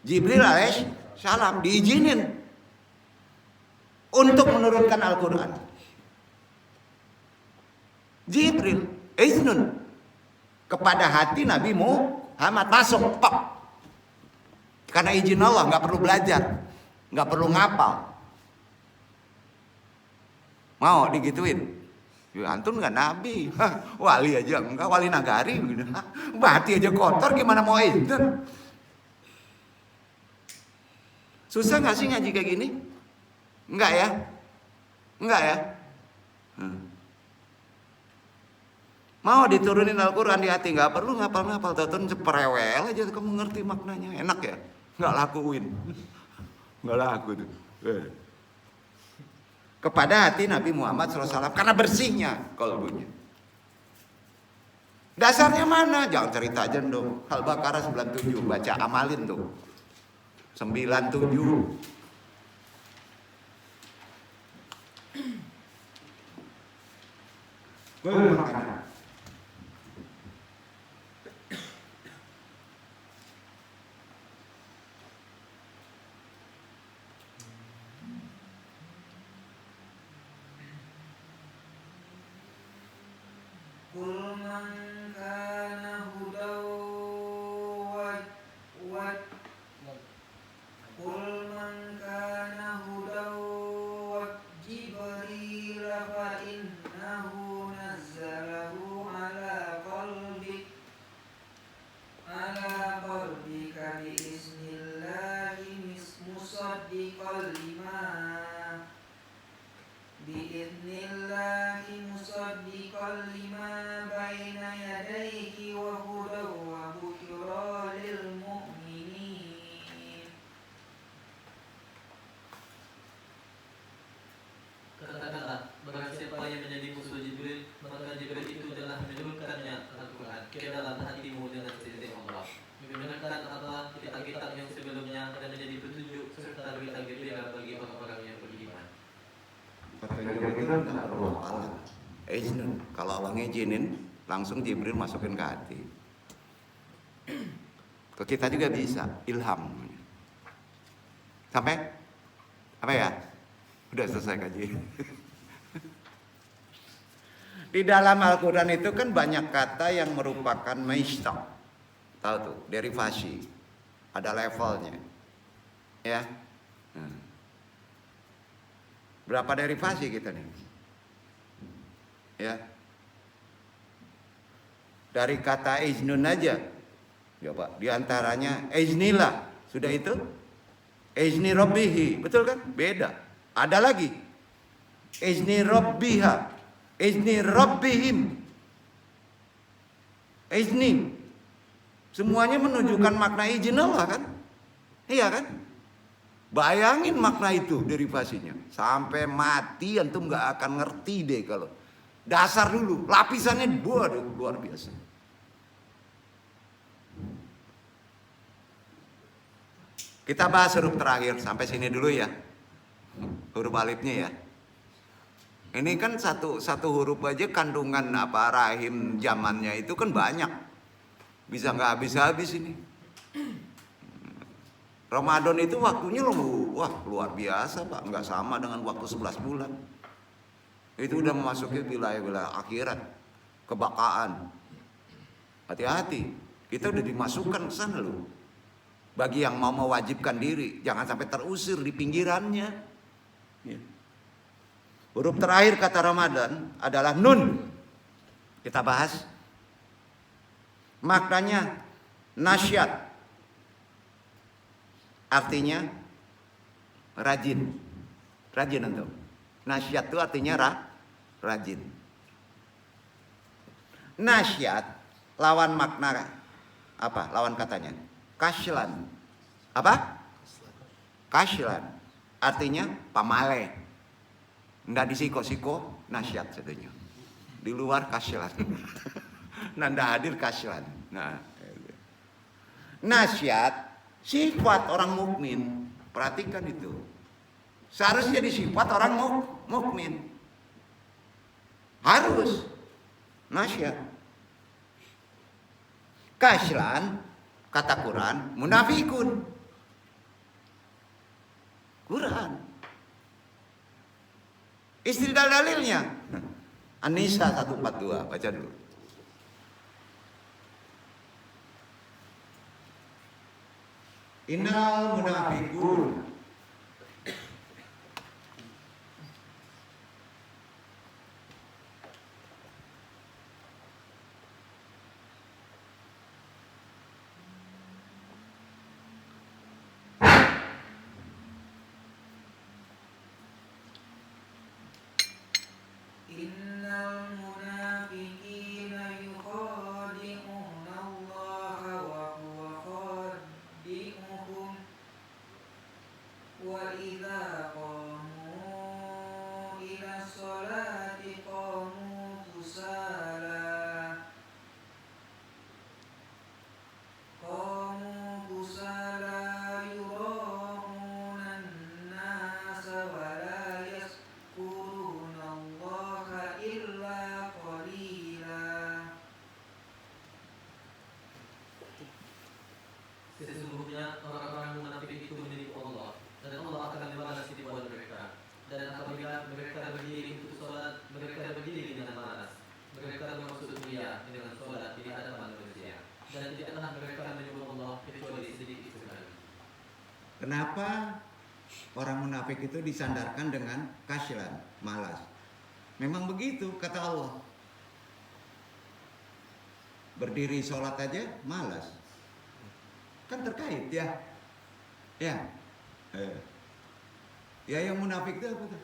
Jibril alaihissalam diizinin untuk menurunkan Al-Quran. Jibril iznun kepada hati Nabi Muhammad masuk pop. Karena izin Allah, nggak perlu belajar, nggak perlu ngapal. Mau digituin? Ya antum nggak nabi, wali aja enggak, wali nagari, hati aja kotor, gimana mau izin? Susah nggak sih ngaji kayak gini? Enggak ya? Enggak ya? Mau diturunin Al-Quran di hati, nggak perlu ngapal-ngapal, tonton seperewel aja kamu ngerti maknanya, enak ya? Nggak lakuin, nggak laku tuh. Kepada hati Nabi Muhammad SAW karena bersihnya kalbunya. Dasarnya mana? Jangan cerita aja dong. Al-Baqarah 97, baca amalin tuh. 97. Makanan. Qul man kana hudaw Qul man kana hudaw Jibril fa innahu nazzalahu ala qalbika bi isnillahi musaddiqan lima baina yadayhi wa hudaw wa bushra lil mu'minin. Katakanlah, barang siapa yang menjadi musuh Jibril, maka Jibril itu telah menurunkannya Al-Quran ke dalam hatimu dengan izin Allah. Membenarkan apa kitab-kitab yang sebelumnya dan menjadi petunjuk serta berita gembira bagi orang-orang yang beriman. Iznun. Kalau Allah ngizinin, langsung Jibril masukin ke hati. Ke kita juga bisa, ilham. Sampai? Apa ya? Udah selesai kaji. Di dalam Al-Quran itu kan banyak kata yang merupakan maishtaq. Tahu tuh, derivasi. Ada levelnya. Ya. Berapa derivasi kita nih? Ya. Dari kata iznun aja. Coba, di antaranya iznilah. Sudah itu? Izni rabbihi. Betul kan? Beda. Ada lagi. Izni rabbiha. Izni rabbihim. Izni. Semuanya menunjukkan makna izin Allah kan? Iya kan? Bayangin makna itu derivasinya. Sampai mati antum nggak akan ngerti deh kalau dasar dulu. Lapisannya waduh, luar biasa. Kita bahas huruf terakhir sampai sini dulu ya. Huruf alifnya ya. Ini kan satu huruf aja kandungan apa rahim zamannya itu kan banyak. Bisa nggak habis-habis ini. Ramadan itu waktunya wah luar biasa Pak, nggak sama dengan waktu 11 bulan. Itu udah memasuki wilayah-wilayah akhirat, kebakaan. Hati-hati, kita udah dimasukkan ke sana loh. Bagi yang mau mewajibkan diri, jangan sampai terusir di pinggirannya. Ya. Huruf terakhir kata Ramadan adalah nun. Kita bahas. Maknanya nasyat. Artinya rajin. Rajin antum. Nasyat itu artinya rajin. Nasyat lawan makna apa? Lawan katanya kaslan. Apa? Kaslan. Artinya pamale. Ndak disiko-siko nasyat sedunya. Di luar kaslan. Nanda hadir kaslan. Nah, nasyat sifat orang mukmin, perhatikan itu. Seharusnya jadi sifat orang mukmin. Harus nasyat. Kaslan kata Quran munafikun. Quran. Istidlal dalilnya An-Nisa 142, baca dulu. Innal munafiqun Innal munafiqina yukhadi'una Allah wa huwa khadi'uhum wa idza qamu ila sholati qamu kusala yura'una an-nasa wa la yazkuruna Allah illa qalila. Sesungguhnya orang-orang munafik itu menipu Allah, dan Allah akan membalas tipuan mereka. Dan apabila mereka berdiri untuk sholat, mereka berdiri dengan malas. Mereka bermaksud mulia dengan sholat di hadapan manusia. Dan tidaklah mereka menyebut Allah kecuali sedikit sekali. Kenapa orang munafik itu disandarkan dengan kaslan, malas? Memang begitu kata Allah. Berdiri sholat aja malas. Kan terkait ya. Ya. Ya yang munafik itu apa tuh?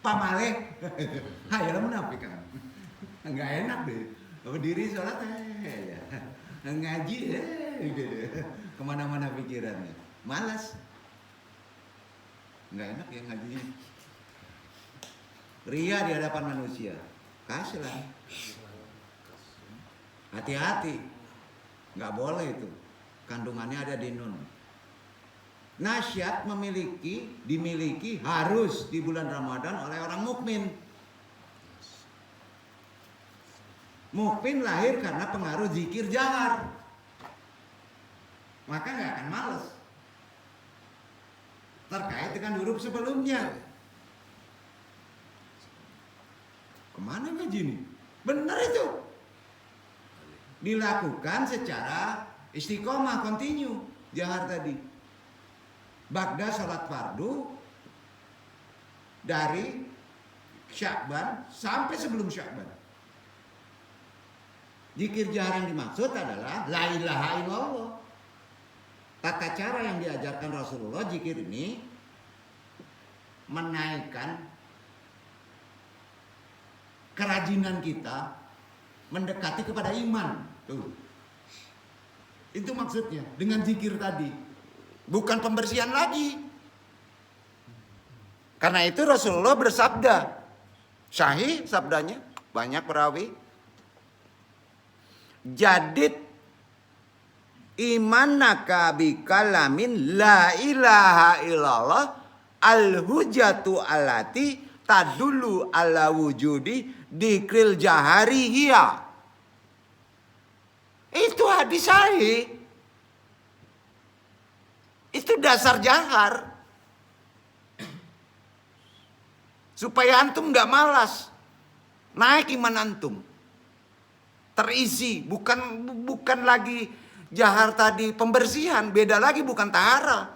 Pamale. Hayalah munafik kan. Enggak enak deh. Berdiri sholat ya. Ngaji gitu. Kemana-mana pikirannya. Malas. Enggak enak ya ngajinya. Ria di hadapan manusia. Kaslan. Hati-hati. Enggak boleh itu. Kandungannya ada di nun. Nasyat dimiliki harus di bulan Ramadan oleh orang mukmin. Mukmin lahir karena pengaruh zikir jahar. Maka nggak akan males. Terkait dengan huruf sebelumnya. Kemana ngaji nih? Benar itu. Dilakukan secara istiqomah, continue. Jahar tadi. Bagda sholat fardu dari Sya'ban sampai sebelum Sya'ban. Zikir jahar yang dimaksud adalah la ilaha illallah. Tata cara yang diajarkan Rasulullah zikir ini menaikkan kerajinan kita mendekati kepada iman. Tuh. Itu maksudnya dengan zikir tadi. Bukan pembersihan lagi. Karena itu Rasulullah bersabda, sahih sabdanya, banyak perawi. Jadid imanaka bikalamin la ilaha illallah al-hujatu alati tadulu ala wujudi dikril jahariyah. Itu hadis sahih. Itu dasar jahar. Supaya antum nggak malas. Naik iman antum. Terisi. Bukan lagi jahar tadi pembersihan. Beda lagi, bukan tahara.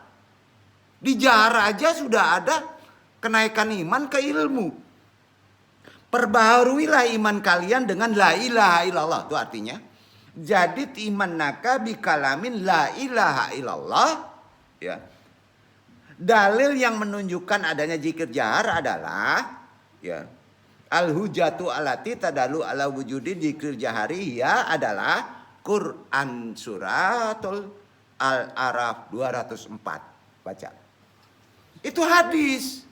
Di jahar aja sudah ada kenaikan iman ke ilmu. Perbaharuilah iman kalian dengan la ilaha illallah. Itu artinya, jadi iman naka bikalamin la ilaha illallah. Ya. Dalil yang menunjukkan adanya zikir jahar adalah ya, al-hujatu alati tadalu ala wujudi zikir jahari ya adalah Quran suratul Al-Araf 204. Baca. Itu hadis.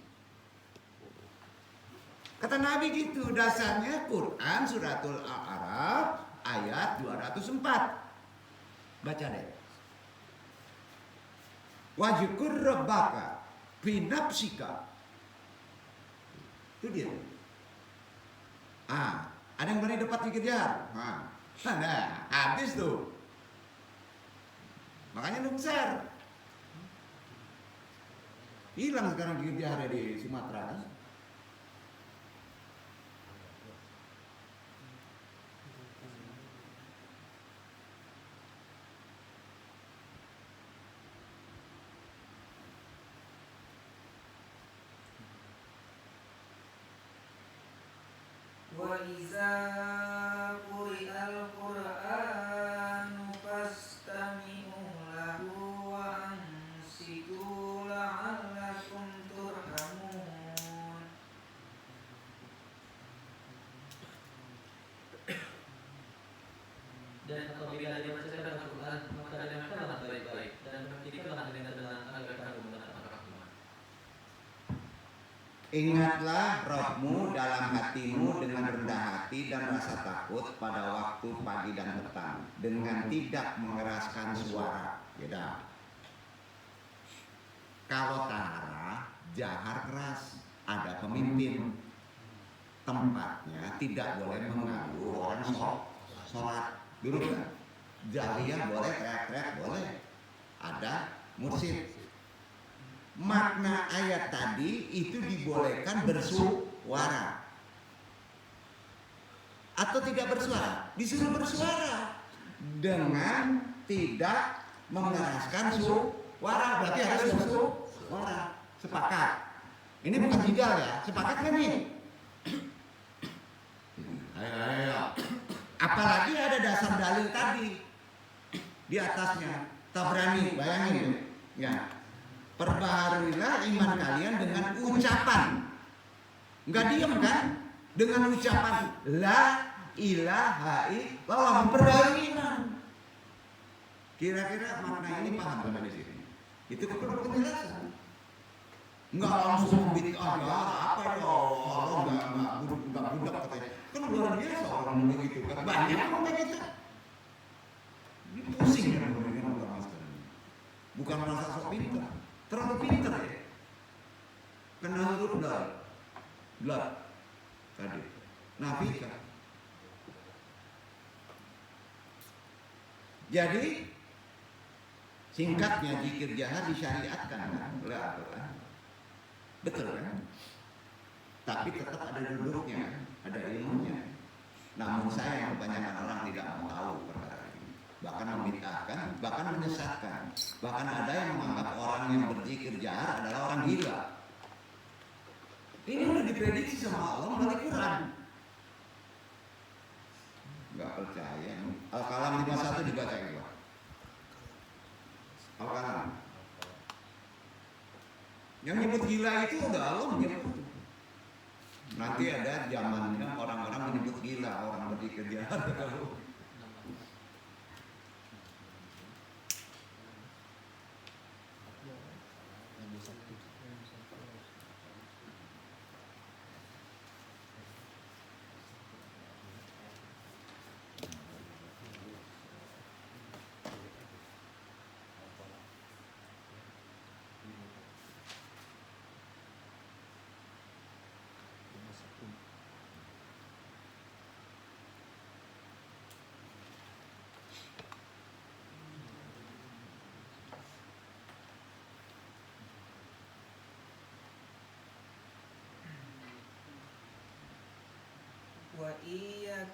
Kata Nabi gitu, dasarnya Quran suratul Al-Araf ayat 204. Baca deh. Wajkur rabbaka fi nafsika. Itu dia. Ada yang berani dapat zikir jahar? Nah, habis tuh. Makanya lu share. Hilang sekarang zikir jahar di Sumatera kan? Wa iza quri'al Qur'anu fastami'u lahu wa ansitu la'allakum turhamun. Dan apabila dia membacakan Al-Quran, maka dengarkanlah baik-baik dan perhatikanlah dengan agar kamu mendapat rahmat. Ingatlah Rabbmu dalam hatimu dengan rendah hati dan rasa takut pada waktu pagi dan petang dengan tidak mengeraskan suara. Beda. Kalau tahara jahar keras, ada pemimpin. Tempatnya tidak boleh mengganggu orang sholat. Dulu kan jahiliyah boleh teriak-teriak, boleh. Ada mursyid. Makna ayat tadi itu dibolehkan bersuara atau tidak bersuara, disuruh bersuara dengan tidak mengeraskan suara, berarti harus bersuara. Sepakat. Ini bukan jidal ya, sepakat kan nih? Ayo. Apalagi ada dasar dalil tadi di atasnya. Tabrani, bayangin ya. Perbaharuilah iman kalian dengan ucapan. Enggak diam kan? Dengan ucapan la ilaha illallah, memperbarui iman. Kira-kira makna ini paham kan di sini? Itu perlu penjelasan. Enggak langsung bid'ah ya, apa itu? Allah enggak budak katanya. Kan luar biasa orang begitu kan. Banyak orang begitu. Ini pusing ya orang sekarang. Bukan merasa sok pintar. Terlalu pintar ya. Kena huruf dal tadi. Nafika. Jadi singkatnya zikir jahar disyariatkan kan oleh Al-Quran. Betul kan? Tapi tetap ada duduknya, ada ilmunya. Namun sayang kebanyakan orang tidak mau tahu perkara ini. Bahkan membid'ahkan, bahkan menyesatkan. Bahkan ada yang menganggap orang yang berzikir jahar adalah orang gila. Ini udah diprediksi sama Allah melalui Quran. Enggak percaya. Al-Kalam 51 dibaca gitu. Al-Kalam. Yang nyebut gila itu udah Allah menyebut. Nanti ada zamannya orang-orang menyebut gila orang berzikir jahar.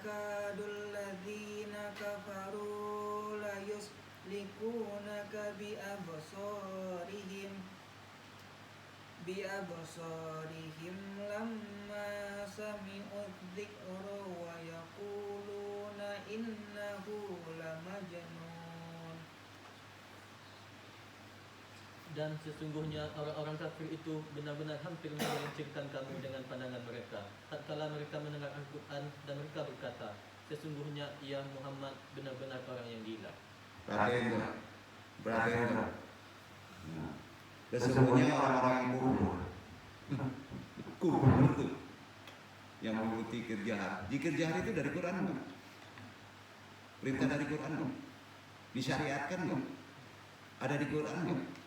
yakadul ladzina kafaru la yuslikunaka bi absarihim lamma sami'u dzikra wa yaquluna innahu lamajnun. Dan sesungguhnya orang-orang kafir itu benar-benar hampir menggelincirkan kamu dengan pandangan mereka. Tatkala mereka mendengar Al-Quran dan mereka berkata, sesungguhnya ia Muhammad benar-benar orang yang gila. Perhatian enggak? Nah, sesungguhnya orang-orang yang kufur tuh yang mengikuti zikir jahar. Zikir jahar itu dari Quran enggak? Perintah dari Quran enggak? Disyariatkan enggak? Ada di Quran enggak?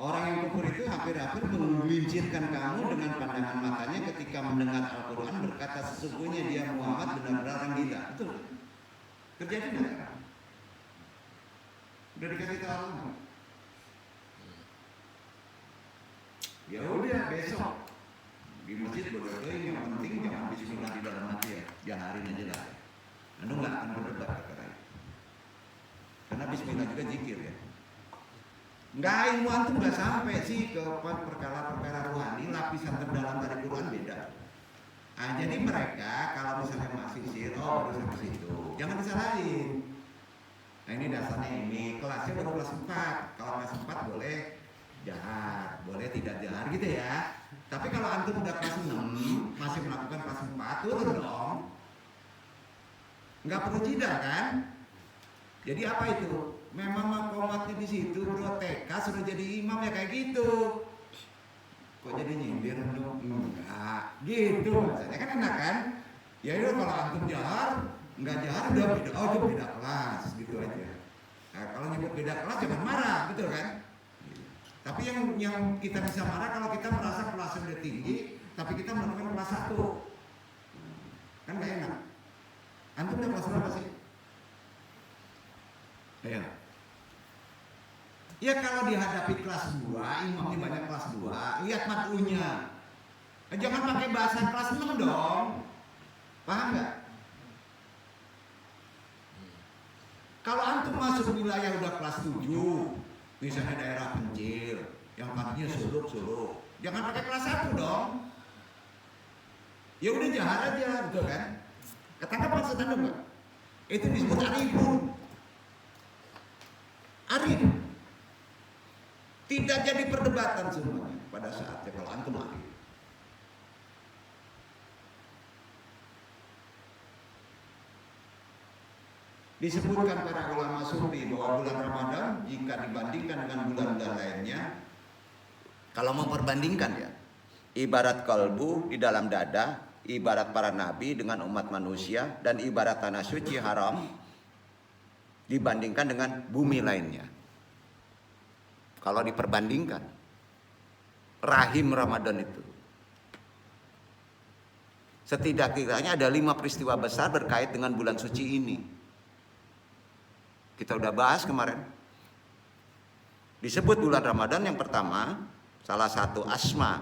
Orang yang kufur itu hampir-hampir menggelincirkan kamu dengan pandangan matanya ketika mendengar Al-Quran berkata sesungguhnya dia Muhammad benar-benar orang gila. Betul? Terjadi enggak? Udah dikasih tahu. Ya udah besok di masjid berdoa yang penting jangan bismillah di dalam hati ya. Jaharin aja lah. Anda nggak akan berdebat perkara itu. Karena bismillah juga zikir ya. Enggak, ilmu antum nggak sampai sih ke perkara-perkara rohani, lapisan terdalam dari Quran beda. Nah, jadi mereka kalau misalnya masih sihir, baru sampai situ, jangan disalahin. Nah ini dasarnya ini, kelasnya baru kelas 4. Kalau kelas 4 boleh jahar, boleh tidak jahar gitu ya. Tapi kalau antum udah kelas 6, masih melakukan kelas 4, turun dong. Nggak perlu jeda kan? Jadi apa itu? Memang makomatnya di situ, bro TK sudah jadi imam ya kayak gitu. Kok jadi nyindir dong? Enggak, gitu maksudnya kan enak kan? Ya udah kalau antum jahar, enggak jahar udah beda, itu beda kelas gitu aja. Nah, kalau nyebut beda kelas jangan marah, betul kan? Tapi yang kita bisa marah kalau kita merasa kelasnya udah tinggi, tapi kita melakukan kelas 1. Kan gak enak. Antum udah kelas berapa sih? Ya. Ya kalau dihadapi kelas 2, imamnya banyak kelas 2, lihat matlunya. Jangan pakai bahasa kelas 6 dong. Paham nggak? Kalau antum masuk wilayah udah kelas 7, misalnya daerah kecil, yang katanya suluk, jangan pakai kelas 1 dong. Ya udah jahar aja, betul kan? Ketangkap maksud anda nggak? Itu disebut arifun. Arif. Tidak jadi perdebatan semuanya pada saatnya kalau antum arif. Disebutkan para ulama sufi bahwa bulan Ramadan jika dibandingkan dengan bulan-bulan lainnya, kalau memperbandingkan ya, ibarat kalbu di dalam dada, ibarat para nabi dengan umat manusia, dan ibarat tanah suci haram dibandingkan dengan bumi lainnya. Kalau diperbandingkan, rahim Ramadan itu setidak-tidaknya ada 5 peristiwa besar berkait dengan bulan suci ini. Kita udah bahas kemarin. Disebut bulan Ramadan yang pertama, salah satu asma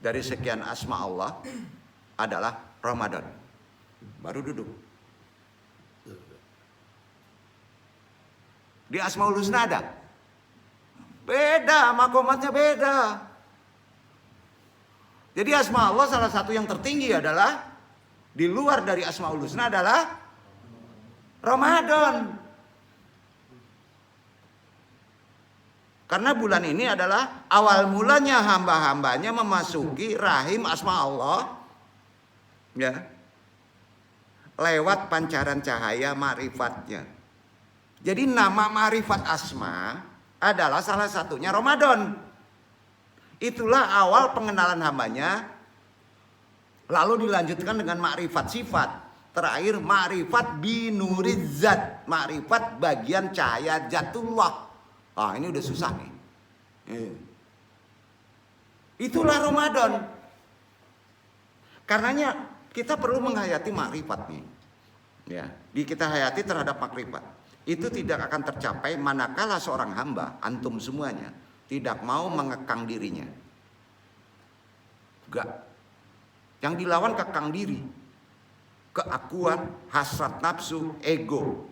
dari sekian asma Allah adalah Ramadan. Baru duduk. Di Asmaul Husna ada. Beda, makomatnya beda. Jadi asma Allah salah satu yang tertinggi adalah di luar dari Asmaul Husna adalah Ramadan. Karena bulan ini adalah awal mulanya hamba-hambanya memasuki rahim asma Allah, ya, lewat pancaran cahaya ma'rifatnya. Jadi nama ma'rifat asma adalah salah satunya Ramadan. Itulah awal pengenalan hambanya. Lalu dilanjutkan dengan ma'rifat sifat. Terakhir ma'rifat binurizzat, ma'rifat bagian cahaya jatullah. Ah, ini udah susah nih. Itulah Ramadan. Karenanya kita perlu menghayati ma'rifat nih. Ya, kita hayati terhadap ma'rifat. Itu tidak akan tercapai manakala seorang hamba, antum semuanya, tidak mau mengekang dirinya. Enggak. Yang dilawan kekang diri, keakuan, hasrat nafsu, ego.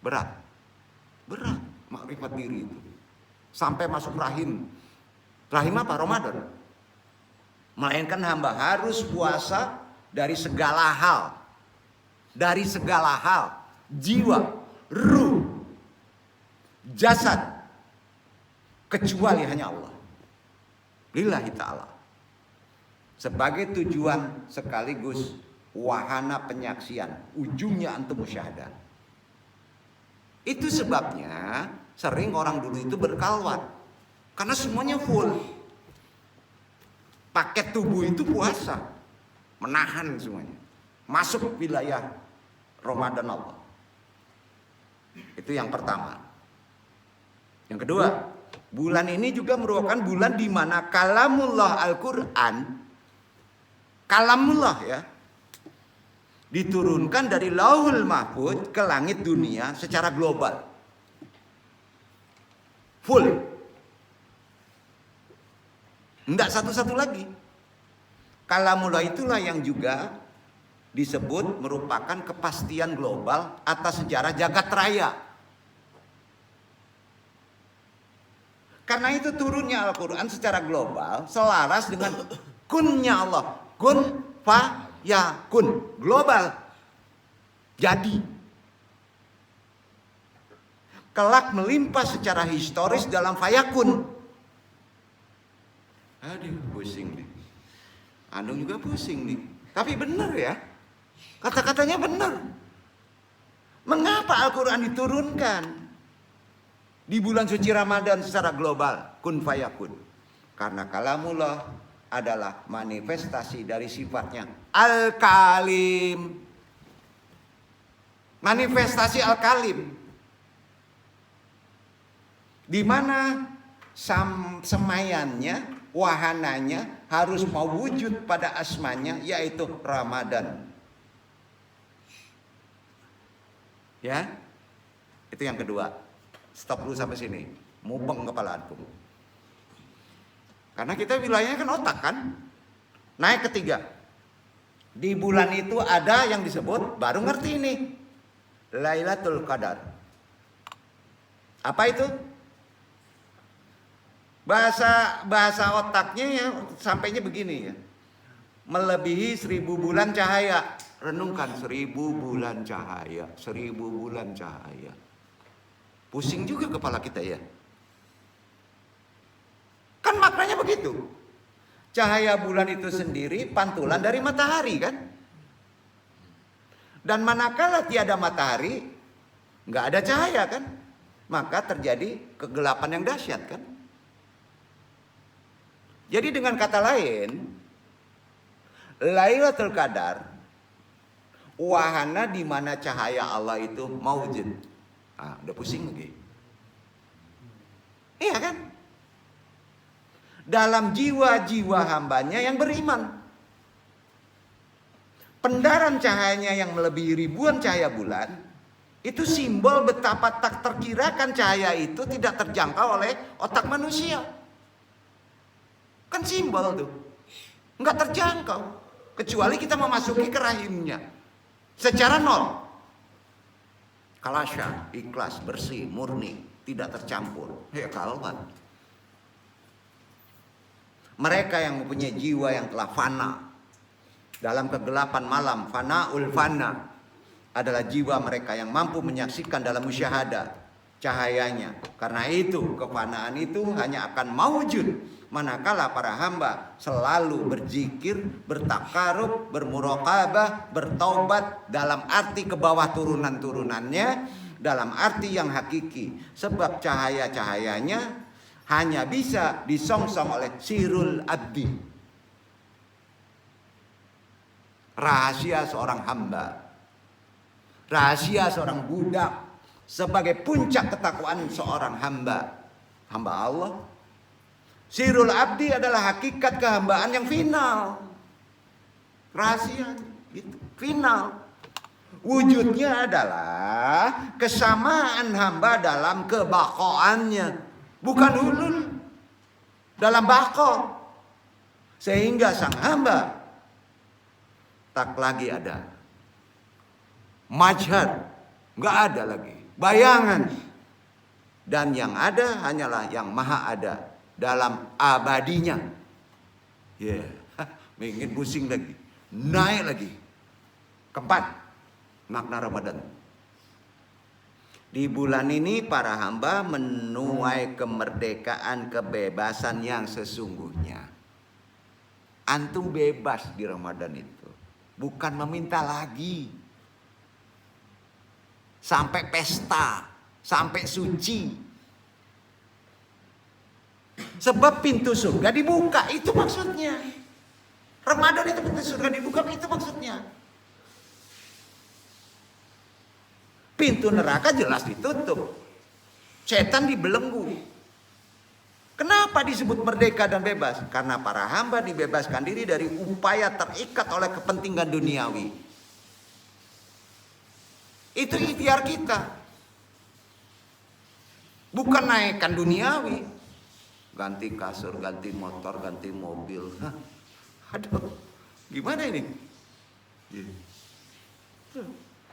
Berat makrifat diri itu. Sampai masuk rahim. Rahim apa? Ramadan. Melainkan hamba harus puasa dari segala hal. Dari segala hal. Jiwa, ruh, jasad. Kecuali hanya Allah. Lillahi ta'ala. Sebagai tujuan sekaligus wahana penyaksian. Ujungnya antum musyahadah. Itu sebabnya sering orang dulu itu berkalwat. Karena semuanya full. Paket tubuh itu puasa. Menahan semuanya. Masuk wilayah Ramadan Allah. Itu yang pertama. Yang kedua, bulan ini juga merupakan bulan di mana kalamullah Al-Quran, kalamullah ya, diturunkan dari Lauhul Mahfuz ke langit dunia secara global. Full. Enggak satu-satu lagi. Kalamullah itulah yang juga disebut merupakan kepastian global atas sejarah jagat raya. Karena itu turunnya Al-Quran secara global selaras dengan kunnya Allah. Kun fa yakun, global. Jadi kelak melimpah secara historis dalam fayakun. Aduh, pusing nih. Andung juga pusing nih. Tapi benar ya. Kata-katanya benar. Mengapa Al-Quran diturunkan di bulan suci Ramadan secara global? Kun fayakun. Karena kalamullah adalah manifestasi dari sifatnya Al-Kalim. Manifestasi Al-Kalim. Di mana semayannya, wahananya harus mewujud pada asmanya, yaitu Ramadan. Ya, itu yang kedua. Stop dulu sampai sini. Mubeng kepala antum. Karena kita wilayahnya kan otak kan. Naik ketiga. Di bulan itu ada yang disebut, baru ngerti ini, Lailatul Qadar. Apa itu? Bahasa otaknya ya sampainya begini ya. Melebihi 1000 bulan cahaya. Renungkan 1000 bulan cahaya. 1000 bulan cahaya. Pusing juga kepala kita ya. Kan maknanya begitu. Cahaya bulan itu sendiri pantulan dari matahari kan. Dan manakala tiada matahari, nggak ada cahaya kan. Maka terjadi kegelapan yang dahsyat kan. Jadi dengan kata lain, Lailatul Qadar wahana di mana cahaya Allah itu maujud. Ah, udah pusing lagi. Iya kan? Dalam jiwa-jiwa hambanya yang beriman. Pendaran cahayanya yang melebihi ribuan cahaya bulan, itu simbol betapa tak terkirakan cahaya itu tidak terjangkau oleh otak manusia. Kan simbol tuh. Enggak terjangkau. Kecuali kita memasuki ke rahimnya. Secara nol. Kalasya, ikhlas, bersih, murni, tidak tercampur. Ya kalwan. Mereka yang mempunyai jiwa yang telah fana dalam kegelapan malam, fanaul fana, adalah jiwa mereka yang mampu menyaksikan dalam musyahadah cahayanya. Karena itu kefanaan itu hanya akan mawujud manakala para hamba selalu berzikir, bertakarub, bermuraqabah, bertaubat dalam arti ke bawah turunan-turunannya, dalam arti yang hakiki. Sebab cahaya-cahayanya hanya bisa disongsong oleh sirul abdi, rahasia seorang hamba, rahasia seorang budak, sebagai puncak ketakwaan seorang hamba Allah. Sirul abdi adalah hakikat kehambaan yang final. Rahasia gitu, final. Wujudnya adalah kesamaan hamba dalam kebakoannya, bukan hulul dalam bako. Sehingga sang hamba tak lagi ada majhar, nggak ada lagi bayangan, dan yang ada hanyalah yang maha ada dalam abadinya. Ya, ingin pusing lagi, naik lagi. Keempat, makna Ramadan. Di bulan ini para hamba menuai kemerdekaan, kebebasan yang sesungguhnya. Antum bebas di Ramadan itu, bukan meminta lagi. Sampai pesta, sampai suci. Sebab pintu surga dibuka, itu maksudnya. Ramadan itu pintu surga dibuka, itu maksudnya. Pintu neraka jelas ditutup. Setan dibelenggu. Kenapa disebut merdeka dan bebas? Karena para hamba dibebaskan diri dari upaya terikat oleh kepentingan duniawi. Itu ikhtiar kita. Bukan naikkan duniawi. Ganti kasur, ganti motor, ganti mobil. Hah? Aduh, gimana ini?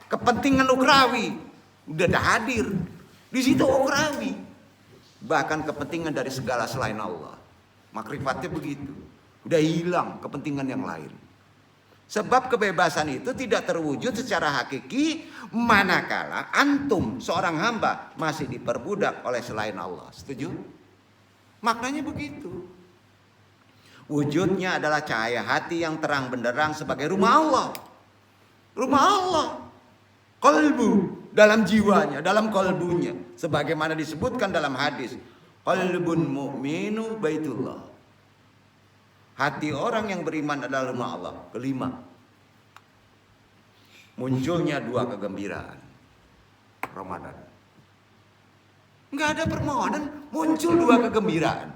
Kepentingan ukrawi udah hadir. Di situ ukrawi. Bahkan kepentingan dari segala selain Allah. Makrifatnya begitu. Udah hilang kepentingan yang lain. Sebab kebebasan itu tidak terwujud secara hakiki manakala antum seorang hamba masih diperbudak oleh selain Allah. Setuju? Maknanya begitu. Wujudnya adalah cahaya hati yang terang benderang sebagai rumah Allah. Rumah Allah. Qalbu. Dalam jiwanya, dalam kalbunya, sebagaimana disebutkan dalam hadis, qalbun mu'minu baitullah. Hati orang yang beriman adalah rumah Allah. Kelima, munculnya dua kegembiraan Ramadan. Nggak ada permohonan, muncul dua kegembiraan.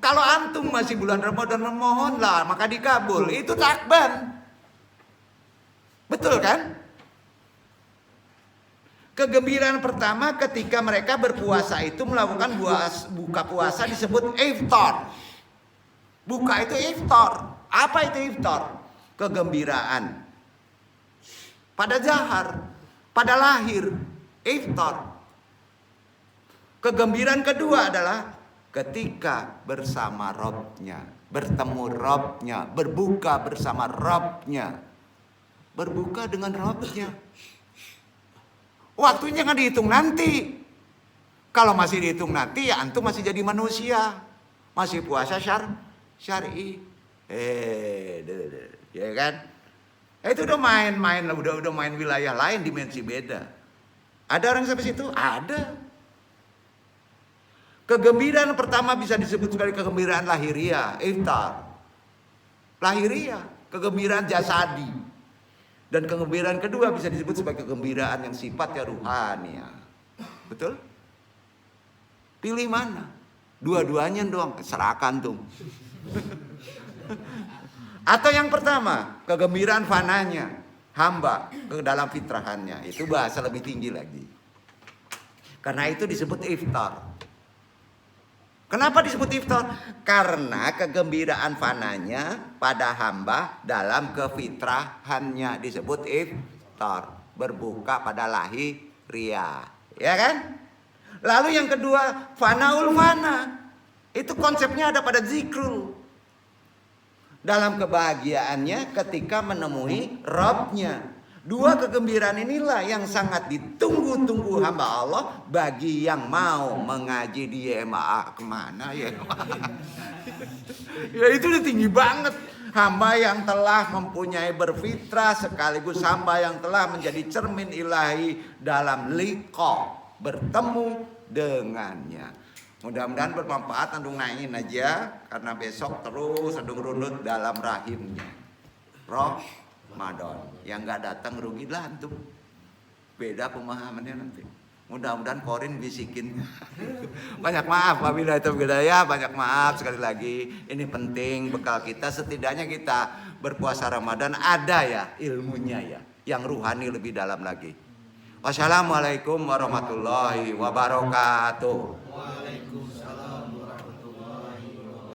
Kalau antum masih bulan Ramadan memohonlah, maka dikabul. Itu takban. Betul kan? Kegembiraan pertama ketika mereka berpuasa itu melakukan buka puasa disebut iftar. Buka itu iftar. Apa itu iftar? Kegembiraan. Pada zahar, pada lahir, iftar. Kegembiraan kedua adalah ketika bersama Robnya, bertemu Robnya, berbuka bersama Robnya, berbuka dengan Robnya. Waktunya kan dihitung nanti. Kalau masih dihitung nanti ya antum masih jadi manusia. Masih puasa syar'i. Ya kan? Itu udah main-main, udah main wilayah lain, dimensi beda. Ada orang sampai situ? Ada. Kegembiraan pertama bisa disebut sebagai kegembiraan lahiriah, iftar. Lahiriah, kegembiraan jasadi. Dan kegembiraan kedua bisa disebut sebagai kegembiraan yang sifatnya ruhania. Betul? Pilih mana? Dua-duanya dong, serahkan tuh. Atau yang pertama, kegembiraan fananya hamba ke dalam fitrahannya. Itu bahasa lebih tinggi lagi. Karena itu disebut iftar. Kenapa disebut iftar? Karena kegembiraan fananya pada hamba dalam kefitrahannya disebut iftar. Berbuka pada lahiriah. Ya kan? Lalu yang kedua, fanaul fana. Itu konsepnya ada pada zikrul. Dalam kebahagiaannya ketika menemui Rabbnya. Dua kegembiraan inilah yang sangat ditunggu-tunggu hamba Allah bagi yang mau mengaji di YMA. Kemana ya? Ya itu udah tinggi banget. Hamba yang telah mempunyai berfitrah sekaligus hamba yang telah menjadi cermin ilahi dalam liqa, bertemu dengannya. Mudah-mudahan bermanfaat, andung naikin aja karena besok terus andung runut dalam rahimnya. Ramadan. Yang nggak datang rugilah antum. Beda pemahamannya nanti. Mudah-mudahan Korin bisikin. Banyak maaf apabila itu ya, banyak maaf sekali lagi. Ini penting bekal kita, setidaknya kita berpuasa Ramadan ada ya ilmunya ya, yang ruhani lebih dalam lagi. Wassalamualaikum warahmatullahi wabarakatuh. Waalaikumsalam.